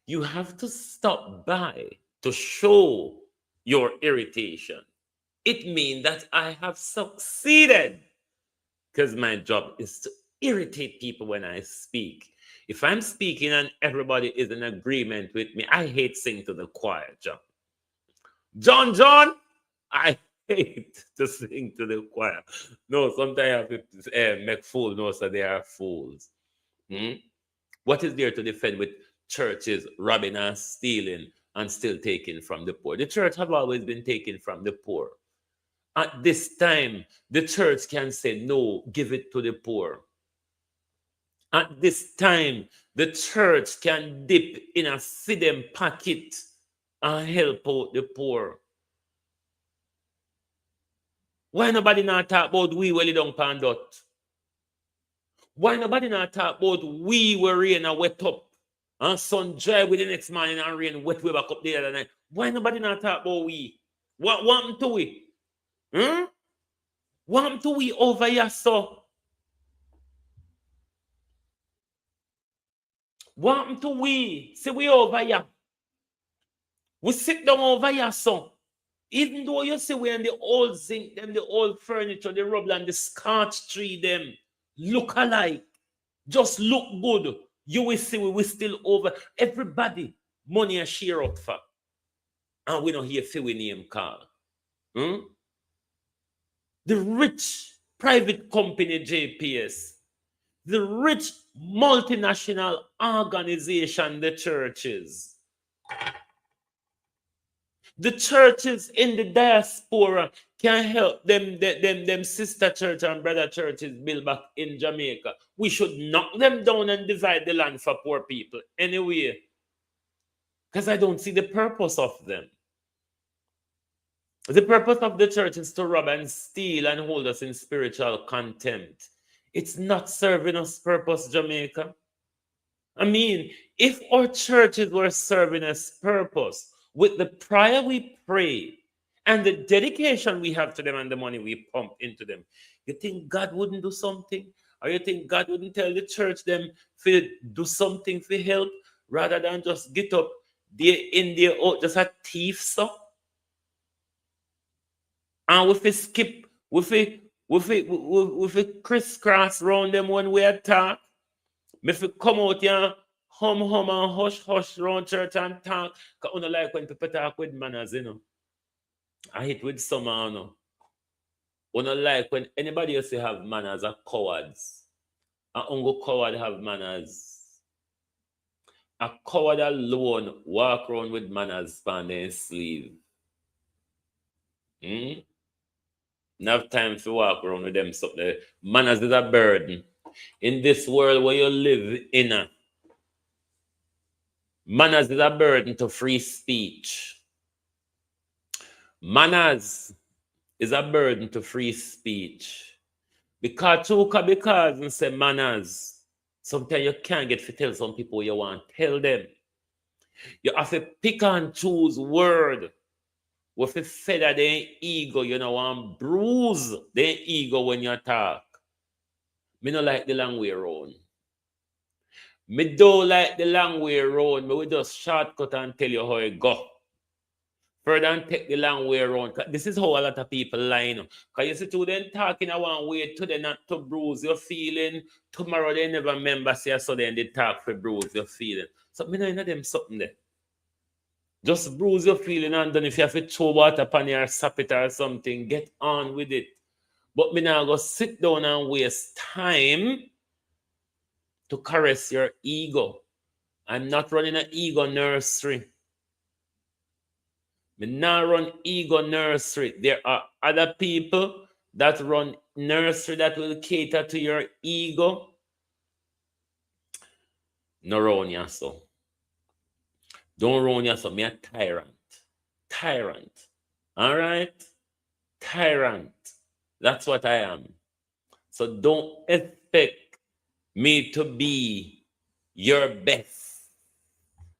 You have to stop by to show your irritation. it means that I have succeeded. Because my job is to irritate people when I speak. If I'm speaking and everybody is in agreement with me, I hate singing to the choir, John. John, I hate to sing to the choir. No, sometimes I have to make fool. No, so they are fools. What is there to defend with churches robbing and stealing and still taking from the poor? The church have always been taken from the poor. At this time, the church can say, no, give it to the poor. At this time, the church can dip in a feed pocket and help out the poor. Why nobody not talk about we well down pandot? Why nobody not talk about we were rain and wet up and sun dry with the next morning and rain wet way back up the other night? Why nobody not talk about we? What happened to we? What happened to we over here, so? What happened to we? See, we over here. We sit down over here, so. Even though you see we in the old zinc, them, the old furniture, the rubble and the scotch tree, them look alike. Just look good. You will see we still over. Everybody, money a share up for. And we don't hear we name call. The rich private company JPS, the rich multinational organization, the churches. The churches in the diaspora can help them sister church and brother churches build back in Jamaica. We should knock them down and divide the land for poor people anyway. Because I don't see the purpose of them. The purpose of the church is to rob and steal and hold us in spiritual contempt. It's not serving us purpose, Jamaica. I mean, if our churches were serving us purpose, with the prayer we pray and the dedication we have to them and the money we pump into them, you think God wouldn't do something? Or you think God wouldn't tell the church them to do something for help rather than just get up there in there, just a thief, so? And if we skip, if we crisscross round them when we attack, if we come out here, hum and hush round church and talk, because I don't like when people talk with manners, you know. I hate with some, you know. I don't like when anybody else have manners are cowards. And only coward have manners. A coward alone walk around with manners on their sleeve. Enough time to walk around with them. So the manners is a burden. In this world where you live in, manners is a burden to free speech. Manners is a burden to free speech. Because and say manners, sometimes you can't get to tell some people you want to tell them. You have to pick and choose word. With a feather their ego, you know, and bruise their ego when you talk. Me no like the long way around. Me don't like the long way around. Me will just shortcut and tell you how it go. Further and take the long way around. This is how a lot of people lie. Because you see to them talking a one way, to them not to bruise your feeling. Tomorrow they never remember say so then they talk for bruise your feeling. So me know them something there. Just bruise your feeling and then if you have to throw water upon your sap it or something, get on with it. But me now go sit down and waste time to caress your ego. I'm not running an ego nursery. Me not run ego nursery. There are other people that run nursery that will cater to your ego. No run yourself. Don't run yourself. Me a tyrant. Tyrant. All right? Tyrant. That's what I am. So don't expect me to be your best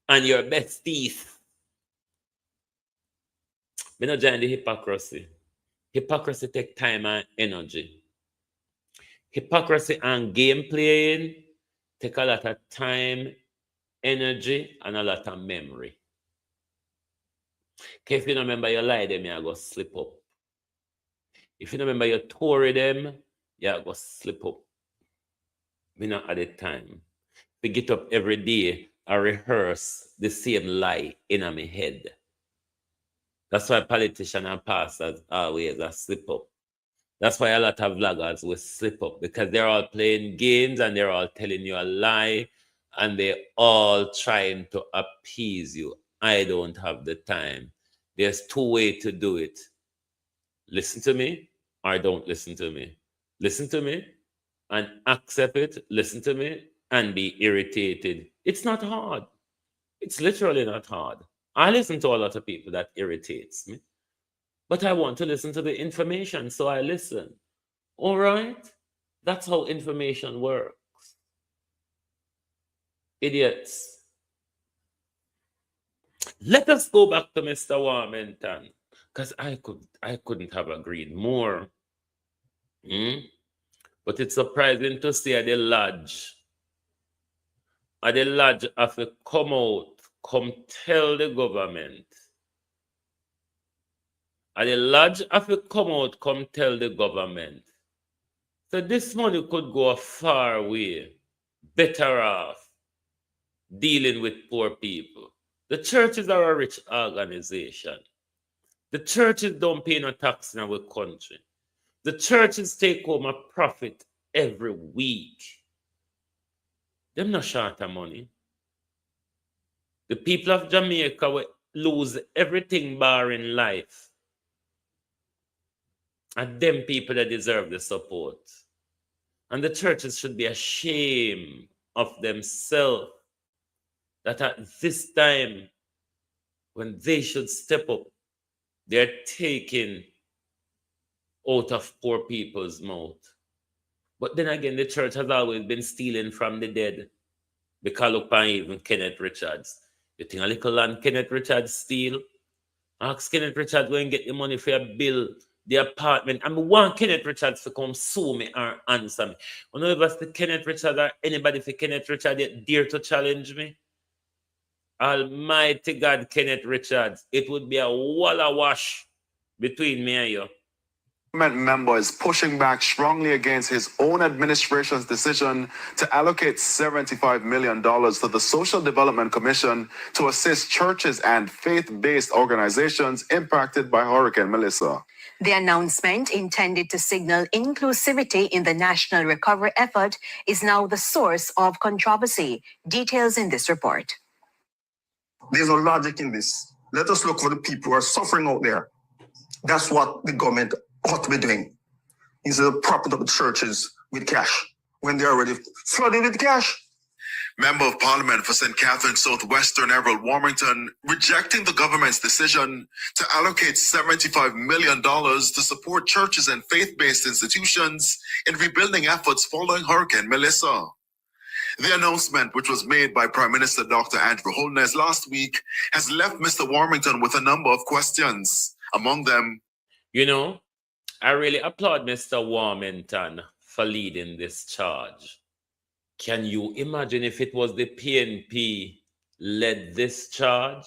and your besties. Me not join the hypocrisy. Hypocrisy take time and energy. Hypocrisy and game playing take a lot of time, energy, and a lot of memory. If you don't remember your lie, then I go slip up. If you remember your Tory them, yeah, go slip up. We not at the time. We get up every day and rehearse the same lie in my head. That's why politicians and pastors always slip up. That's why a lot of vloggers will slip up, because they're all playing games and they're all telling you a lie and they're all trying to appease you. I don't have the time. There's two ways to do it. Listen to me or don't listen to me. Listen to me and accept it. Listen to me and be irritated. It's not hard. It's literally not hard. I listen to a lot of people that irritates me, but I want to listen to the information, so I listen. All right? That's how information works. Idiots. Let us go back to Mr. Warmington, because I couldn't have agreed more. But it's surprising to see at the lodge have to come out, come tell the government. And the lodge have to come out, come tell the government. So this money could go a far way, better off dealing with poor people. The churches are a rich organization. The churches don't pay no tax in our country. The churches take home a profit every week. They're not short of money. The people of Jamaica will lose everything barring life. And them people that deserve the support. And the churches should be ashamed of themselves that at this time, when they should step up, they're taking out of poor people's mouth. But then again, the church has always been stealing from the dead. Because look at even Kenneth Richards. You think a little land Kenneth Richards steal? Ask Kenneth Richards go and get the money for your bill, the apartment. I want Kenneth Richards to come sue me or answer me. When I ever see Kenneth Richards or anybody for Kenneth Richards yet dare to challenge me, Almighty God, Kenneth Richards, it would be a walla wash between me and you. Member is pushing back strongly against his own administration's decision to allocate $75 million to the Social Development Commission to assist churches and faith-based organizations impacted by Hurricane Melissa. The announcement, intended to signal inclusivity in the national recovery effort, is now the source of controversy. Details in this report. There's no logic in this. Let us look for the people who are suffering out there. That's what the government ought to be doing, instead of propping up the churches with cash when they're already flooded with cash. Member of Parliament for St. Catherine Southwestern Mr Warmington rejecting the government's decision to allocate $75 million to support churches and faith-based institutions in rebuilding efforts following Hurricane Melissa. The announcement, which was made by Prime Minister Dr. Andrew Holness last week, has left Mr. Warmington with a number of questions. Among them, you know, I really applaud Mr. Warmington for leading this charge. Can you imagine if it was the PNP led this charge?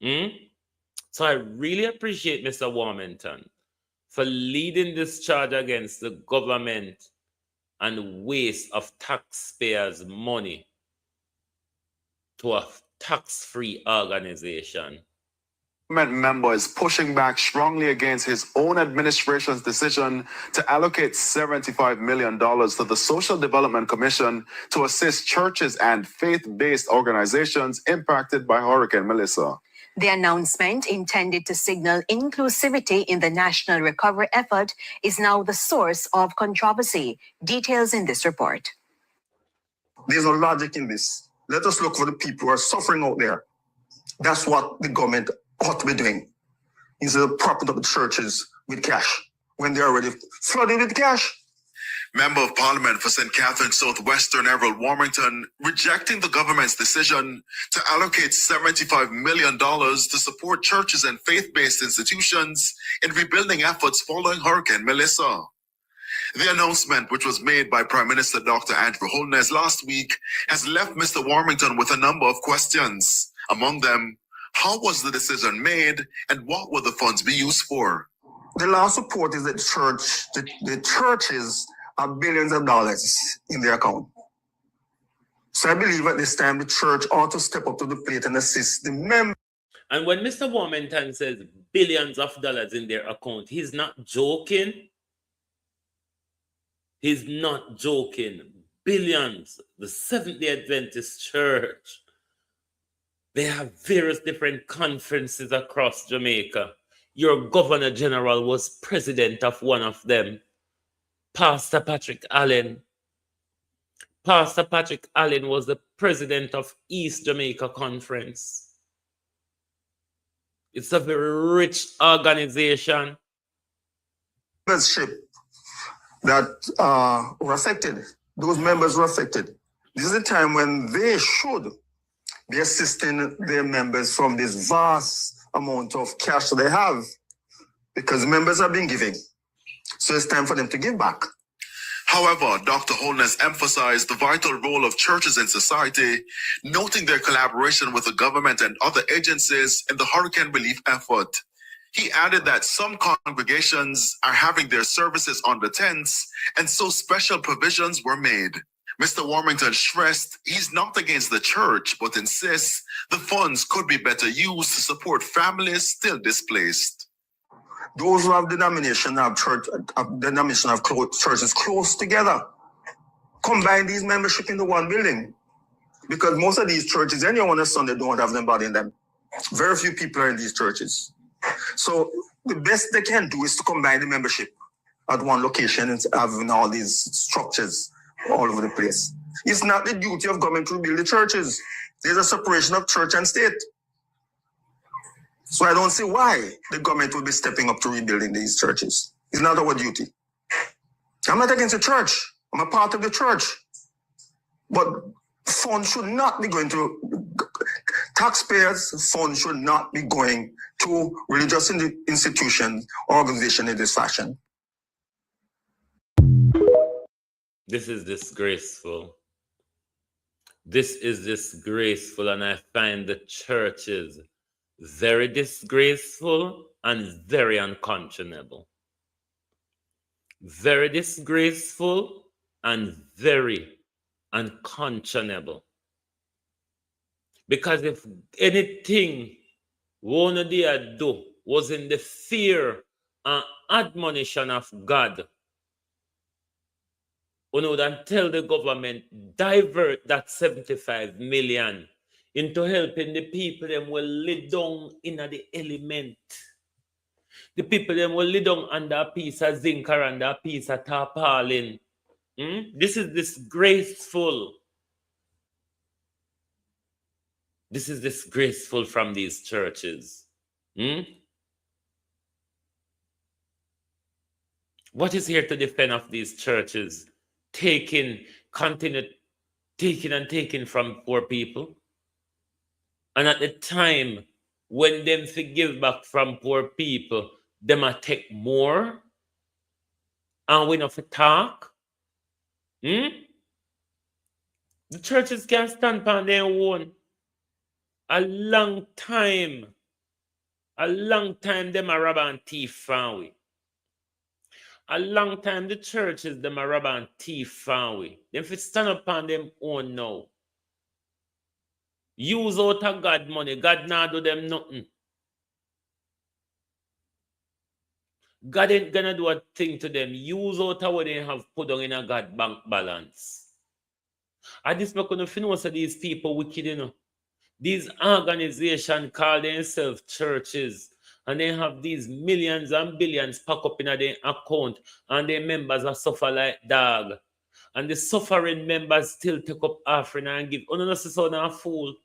So I really appreciate Mr. Warmington for leading this charge against the government and waste of taxpayers' money to a tax-free organization. Member is pushing back strongly against his own administration's decision to allocate $75 million to the Social Development Commission to assist churches and faith-based organizations impacted by Hurricane Melissa. The announcement, intended to signal inclusivity in the national recovery effort, is now the source of controversy. Details in this report. There's no logic in this. Let us look for the people who are suffering out there. That's what the government ought to be doing, instead of propping up the churches with cash when they're already flooded with cash. Member of Parliament for St. Catherine Southwestern Mr Warmington rejecting the government's decision to allocate $75 million to support churches and faith-based institutions in rebuilding efforts following Hurricane Melissa. The announcement, which was made by Prime Minister Dr. Andrew Holness last week, has left Mr. Warmington with a number of questions. Among them, how was the decision made and what will the funds be used for? the last report is that the churches have billions of dollars in their account. So I believe at this time the church ought to step up to the plate and assist the members. And when Mr. Warmington says billions of dollars in their account, he's not joking. He's not joking. Billions. The Seventh-day Adventist Church. They have various different conferences across Jamaica. Your Governor General was president of one of them, Pastor Patrick Allen. Pastor Patrick Allen was the president of East Jamaica Conference. It's a very rich organization. Membership that were affected, those members were affected. This is a time when they should be assisting their members from this vast amount of cash that they have, because members have been giving. So it's time for them to give back. However, Dr. Holness emphasized the vital role of churches in society, noting their collaboration with the government and other agencies in the hurricane relief effort. He added that some congregations are having their services under tents, and so special provisions were made. Mr. Warmington stressed he's not against the church, but insists the funds could be better used to support families still displaced. Those who have denomination of churches close together, combine these membership into one building, because most of these churches, anyone on a Sunday, don't have anybody in them. Very few people are in these churches. So the best they can do is to combine the membership at one location and having all these structures all over the place. It's not the duty of government to rebuild the churches. There's a separation of church and state. So I don't see why the government will be stepping up to rebuilding these churches. It's not our duty. I'm not against the church. I'm a part of the church. But funds should not be going to taxpayers. Funds should not be going to religious institutions or organizations in this fashion. This is disgraceful. This is disgraceful, and I find the churches very disgraceful and very unconscionable. Very disgraceful and very unconscionable. Because if anything one of they do was in the fear and admonition of God, we would then tell the government, divert that 75 million into helping the people them will lay down in the element. The people them will lay down under a piece of zinc or under a piece of tarpaulin. This is disgraceful. This is disgraceful from these churches. What is here to defend of these churches? Taking from poor people. And at the time when them forgive back from poor people, them might take more and we not for talk. The churches can't stand on their own. A long time them a rob and thief from we. A long time the churches them a rob and thief from we. Them fit stand up on them own now. Use out of God money. God not do them nothing. God ain't gonna do a thing to them. Use out of what they have put on in a God bank balance. I just not gonna know so these people wicked, you know. These organizations call themselves churches, and they have these millions and billions pack up in their account, and their members are suffer like dog. And the suffering members still take up offering and give. Oh, no, so now fool.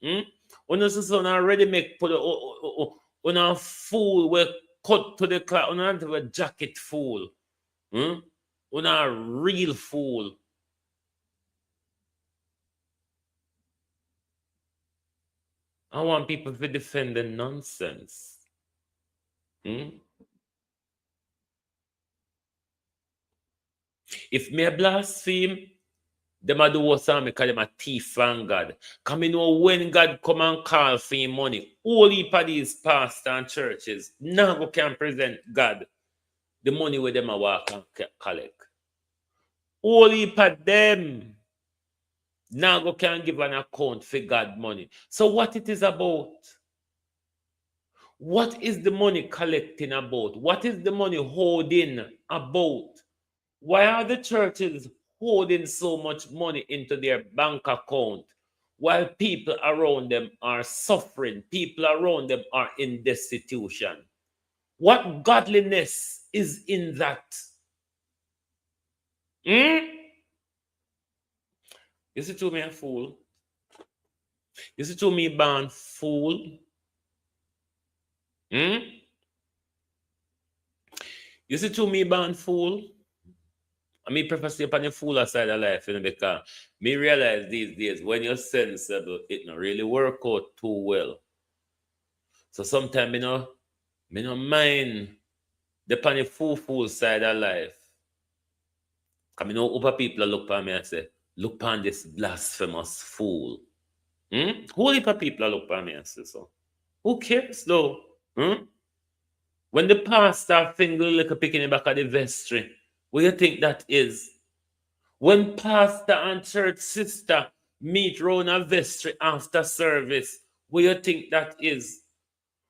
Oh, no, so now already make put on a fool we cut to the cloth. On a jacket fool. On a real fool. I want people to defend the nonsense. If me blaspheme, Them a do what some because them a thief from God. Come you know when God come and call for him money, all heap of these pastors and churches never can present God the money where them a walk and collect. All heap of them now can give an account for God money. So what it is about? What is the money collecting about? What is the money holding about? Why are the churches holding so much money into their bank account while people around them are suffering? People around them are in destitution. What godliness is in that? You see to me a fool? You see to me born fool? You see to me born fool? I mean, prefer stay upon the fool side of life, because me realize these days when you're sensible, it not really work out too well. So sometimes me no mind the upon the fool side of life. Because me know other people look at me and say, look upon this blasphemous fool. Whole heap of people look at me and say so. Who cares though? When the pastor finger like a pick in the back of the vestry, what do you think that is? When pastor and church sister meet round a vestry after service, what do you think that is?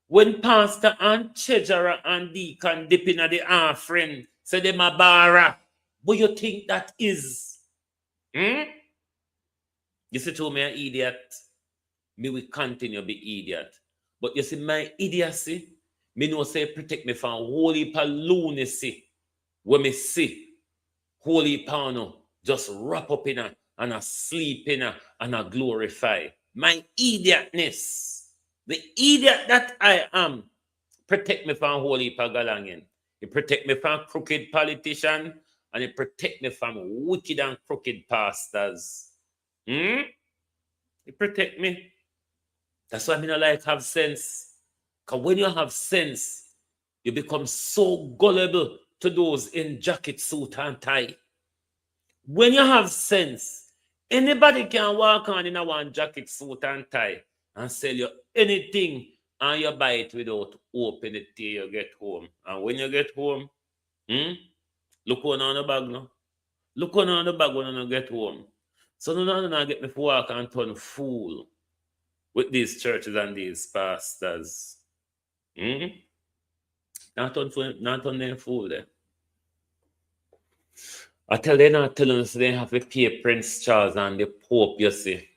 When pastor and treasurer and deacon dipping at the offering, say them a bara, what do you think that is? You see to me an idiot, me will continue to be idiot. But you see my idiocy, me know say protect me from whole heap of lunacy when me see whole heap of no just wrap up in a and a sleep in a and a glorify. My idiotness, the idiot that I am, protect me from whole heap of galangin. It protect me from crooked politician and it protect me from wicked and crooked pastors. It protect me. That's why I mean I like have sense. Because when you have sense, you become so gullible to those in jacket, suit, and tie. When you have sense, anybody can walk on in a one jacket, suit, and tie and sell you anything and you buy it without open it till you get home. And when you get home, look on the bag now. Look on the bag when you get home. So no get me to walk and turn fool with these churches and these pastors. Not on them fool there. I tell them not telling us they have to pay Prince Charles and the Pope, you see,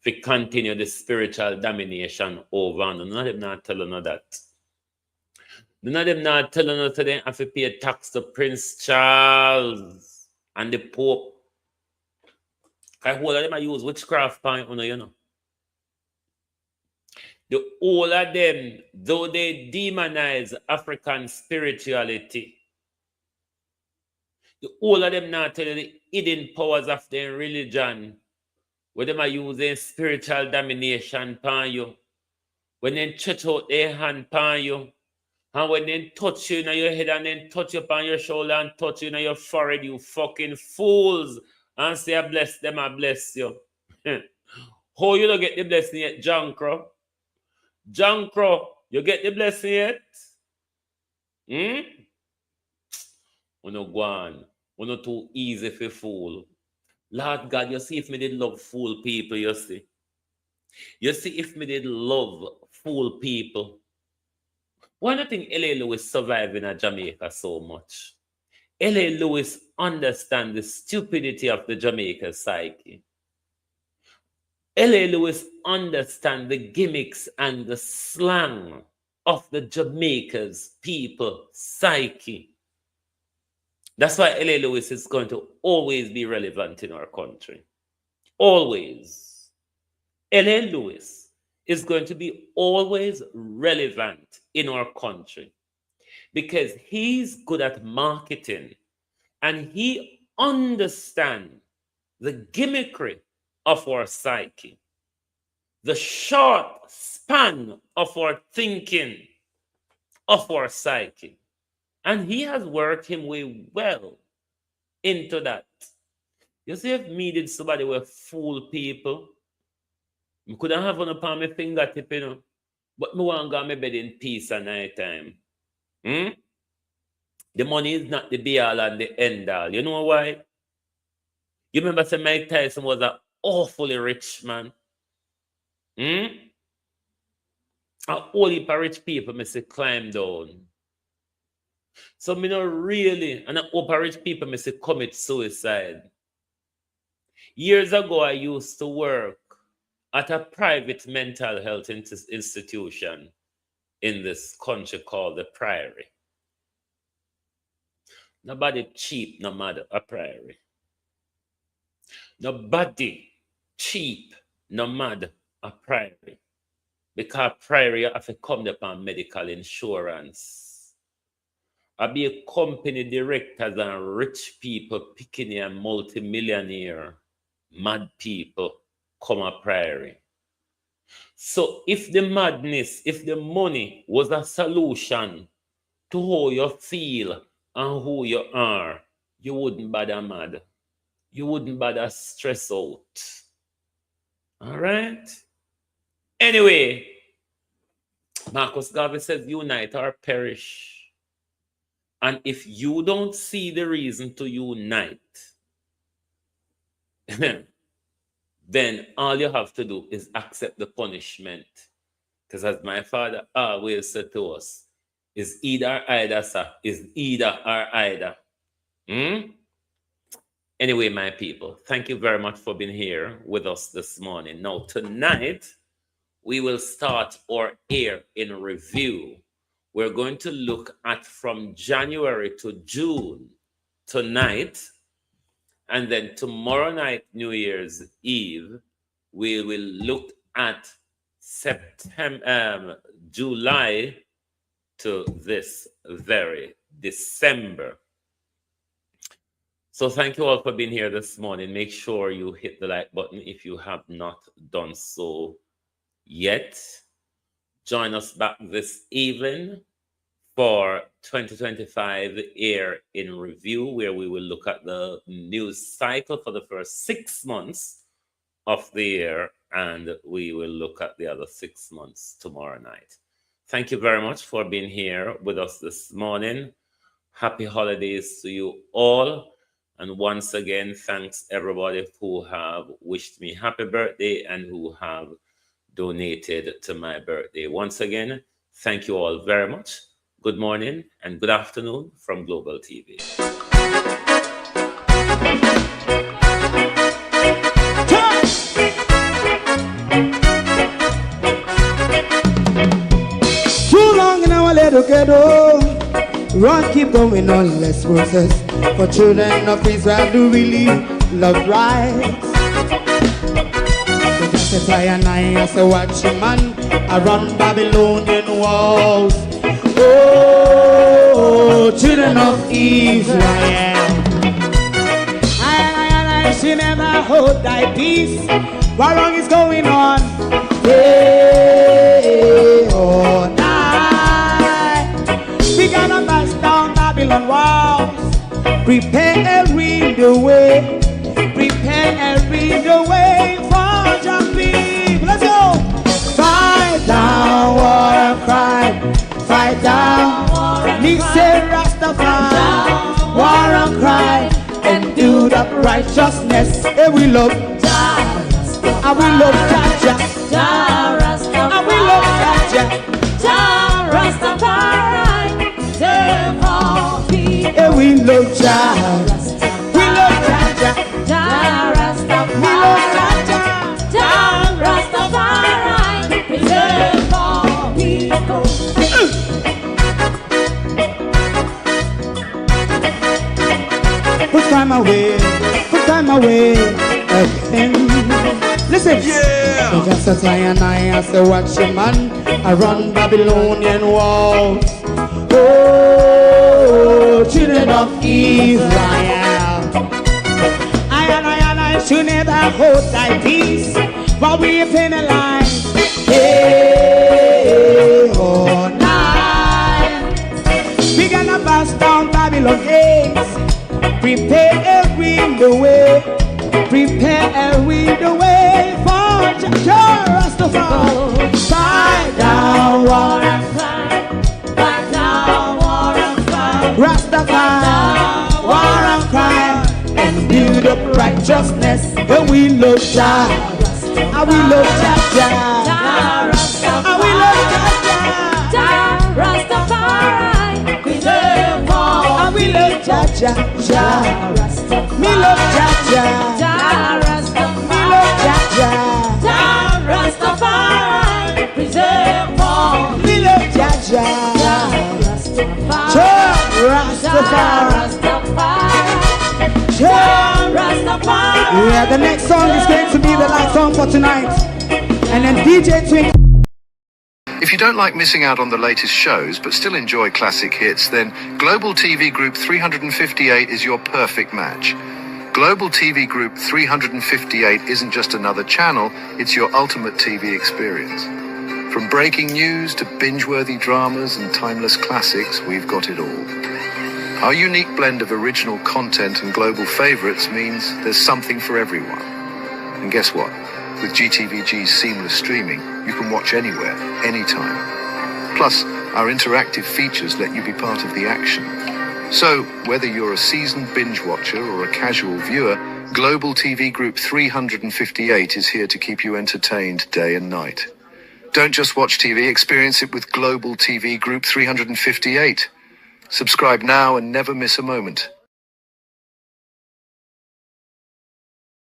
to continue the spiritual domination over. None of them not telling us that. None of them not telling us they have to pay tax to Prince Charles and the Pope. Because all of them use witchcraft point, you know. The all of them, though they demonize African spirituality, the all of them not tell you the hidden powers of their religion, where them are using spiritual domination upon you, when they stretch out their hand upon you, and when they touch you in your head and then touch you upon your shoulder and touch you in your forehead, you fucking fools, and say I bless them, I bless you. How you don't get the blessing yet, John Crow? John Crow, you get the blessing yet? We no go on. We not too easy for fool. Lord God, you see if me did love fool people, you see. You see if me did love fool people. Why do you think L.A. Lewis survived in Jamaica so much? L.A. Lewis understands the stupidity of the Jamaican psyche. L.A. Lewis understands the gimmicks and the slang of the Jamaica's people psyche. That's why L.A. Lewis is going to always be relevant in our country. Always. L.A. Lewis is going to be always relevant in our country because he's good at marketing and he understands the gimmickry of our psyche, the short span of our thinking of our psyche. And he has worked him way well into that. You see, if me did somebody will fool people, I couldn't have one upon my fingertip, you know. But me want to go to my bed in peace at night time. The money is not the be all and the end all. You know why? You remember say Mike Tyson was an awfully rich man. A whole heap of rich people may say climb down. So me not really, and a whole heap of rich people may say commit suicide. Years ago, I used to work at a private mental health institution in this country called the Priory. Nobody cheap, no matter a Priory. Nobody cheap, no matter a Priory. Because Priory have to come upon medical insurance. I be a company directors and rich people picking a multi-millionaire, mad people come a Priory. So if the madness, if the money was a solution to how you feel and who you are, you wouldn't bother mad. You wouldn't bother stress out. All right? Anyway, Marcus Garvey says, unite or perish. And if you don't see the reason to unite, then all you have to do is accept the punishment. Because as my father always said to us, is either either, sir. Is either or either. Anyway, my people, thank you very much for being here with us this morning. Now, tonight, we will start our year in review. We're going to look at from January to June tonight. And then tomorrow night, New Year's Eve, we will look at July to this very December. So thank you all for being here this morning. Make sure you hit the like button if you have not done so yet. Join us back this evening for 2025 Year in Review, where we will look at the news cycle for the first 6 months of the year, and we will look at the other 6 months tomorrow night. Thank you very much for being here with us this morning. Happy holidays to you all. And once again, thanks everybody who have wished me happy birthday and who have donated to my birthday. Once again, thank you all very much. Good morning and good afternoon from Global TV. Too long in our little ghetto, run keep going on less process. For children of Israel do really love rights. So just and I as a watching man around Babylonian walls. Oh, children of Israel, I should never hold thy peace. What wrong is going on? Day or night, we gotta bust down Babylon walls. Prepare every the way. Prepare every the way for jumping. Let's go. Fight down, war cry. Fight down, listen Rastafari, war and cry, and do that righteousness. And we love Jah, and we love Jah, and we love Jah, Rastafari, and we love Jah, we love Jah, Rastafari, we love Jah, Rastafari, preserve all people. Put time away again. Listen, yeah. So just as I and I as a watching man, I run Babylonian walls. Oh, children of Israel, I should never hold thy peace, while we are penalized. Day or night, we gonna bust down Babylon gates. Prepare every the way. we love Jah. And we love Jah Jah. And we love Jah Jah. Rastafari, preserve all. And we love Jah Jah Jah. Me love Jah Jah. Me love Jah Jah. Rastafari, preserve all. Me love Jah Jah. Rastafari. Yeah, the next song is going to be the last song for tonight. And then DJ Twink. If you don't like missing out on the latest shows but still enjoy classic hits, then Global TV Group 358 is your perfect match. Global TV Group 358 isn't just another channel, it's your ultimate TV experience. From breaking news to binge-worthy dramas and timeless classics, we've got it all. Our unique blend of original content and global favorites means there's something for everyone. And guess what? With GTVG's seamless streaming, you can watch anywhere, anytime. Plus, our interactive features let you be part of the action. So, whether you're a seasoned binge watcher or a casual viewer, Global TV Group 358 is here to keep you entertained day and night. Don't just watch TV, experience it with Global TV Group 358. Subscribe now and never miss a moment.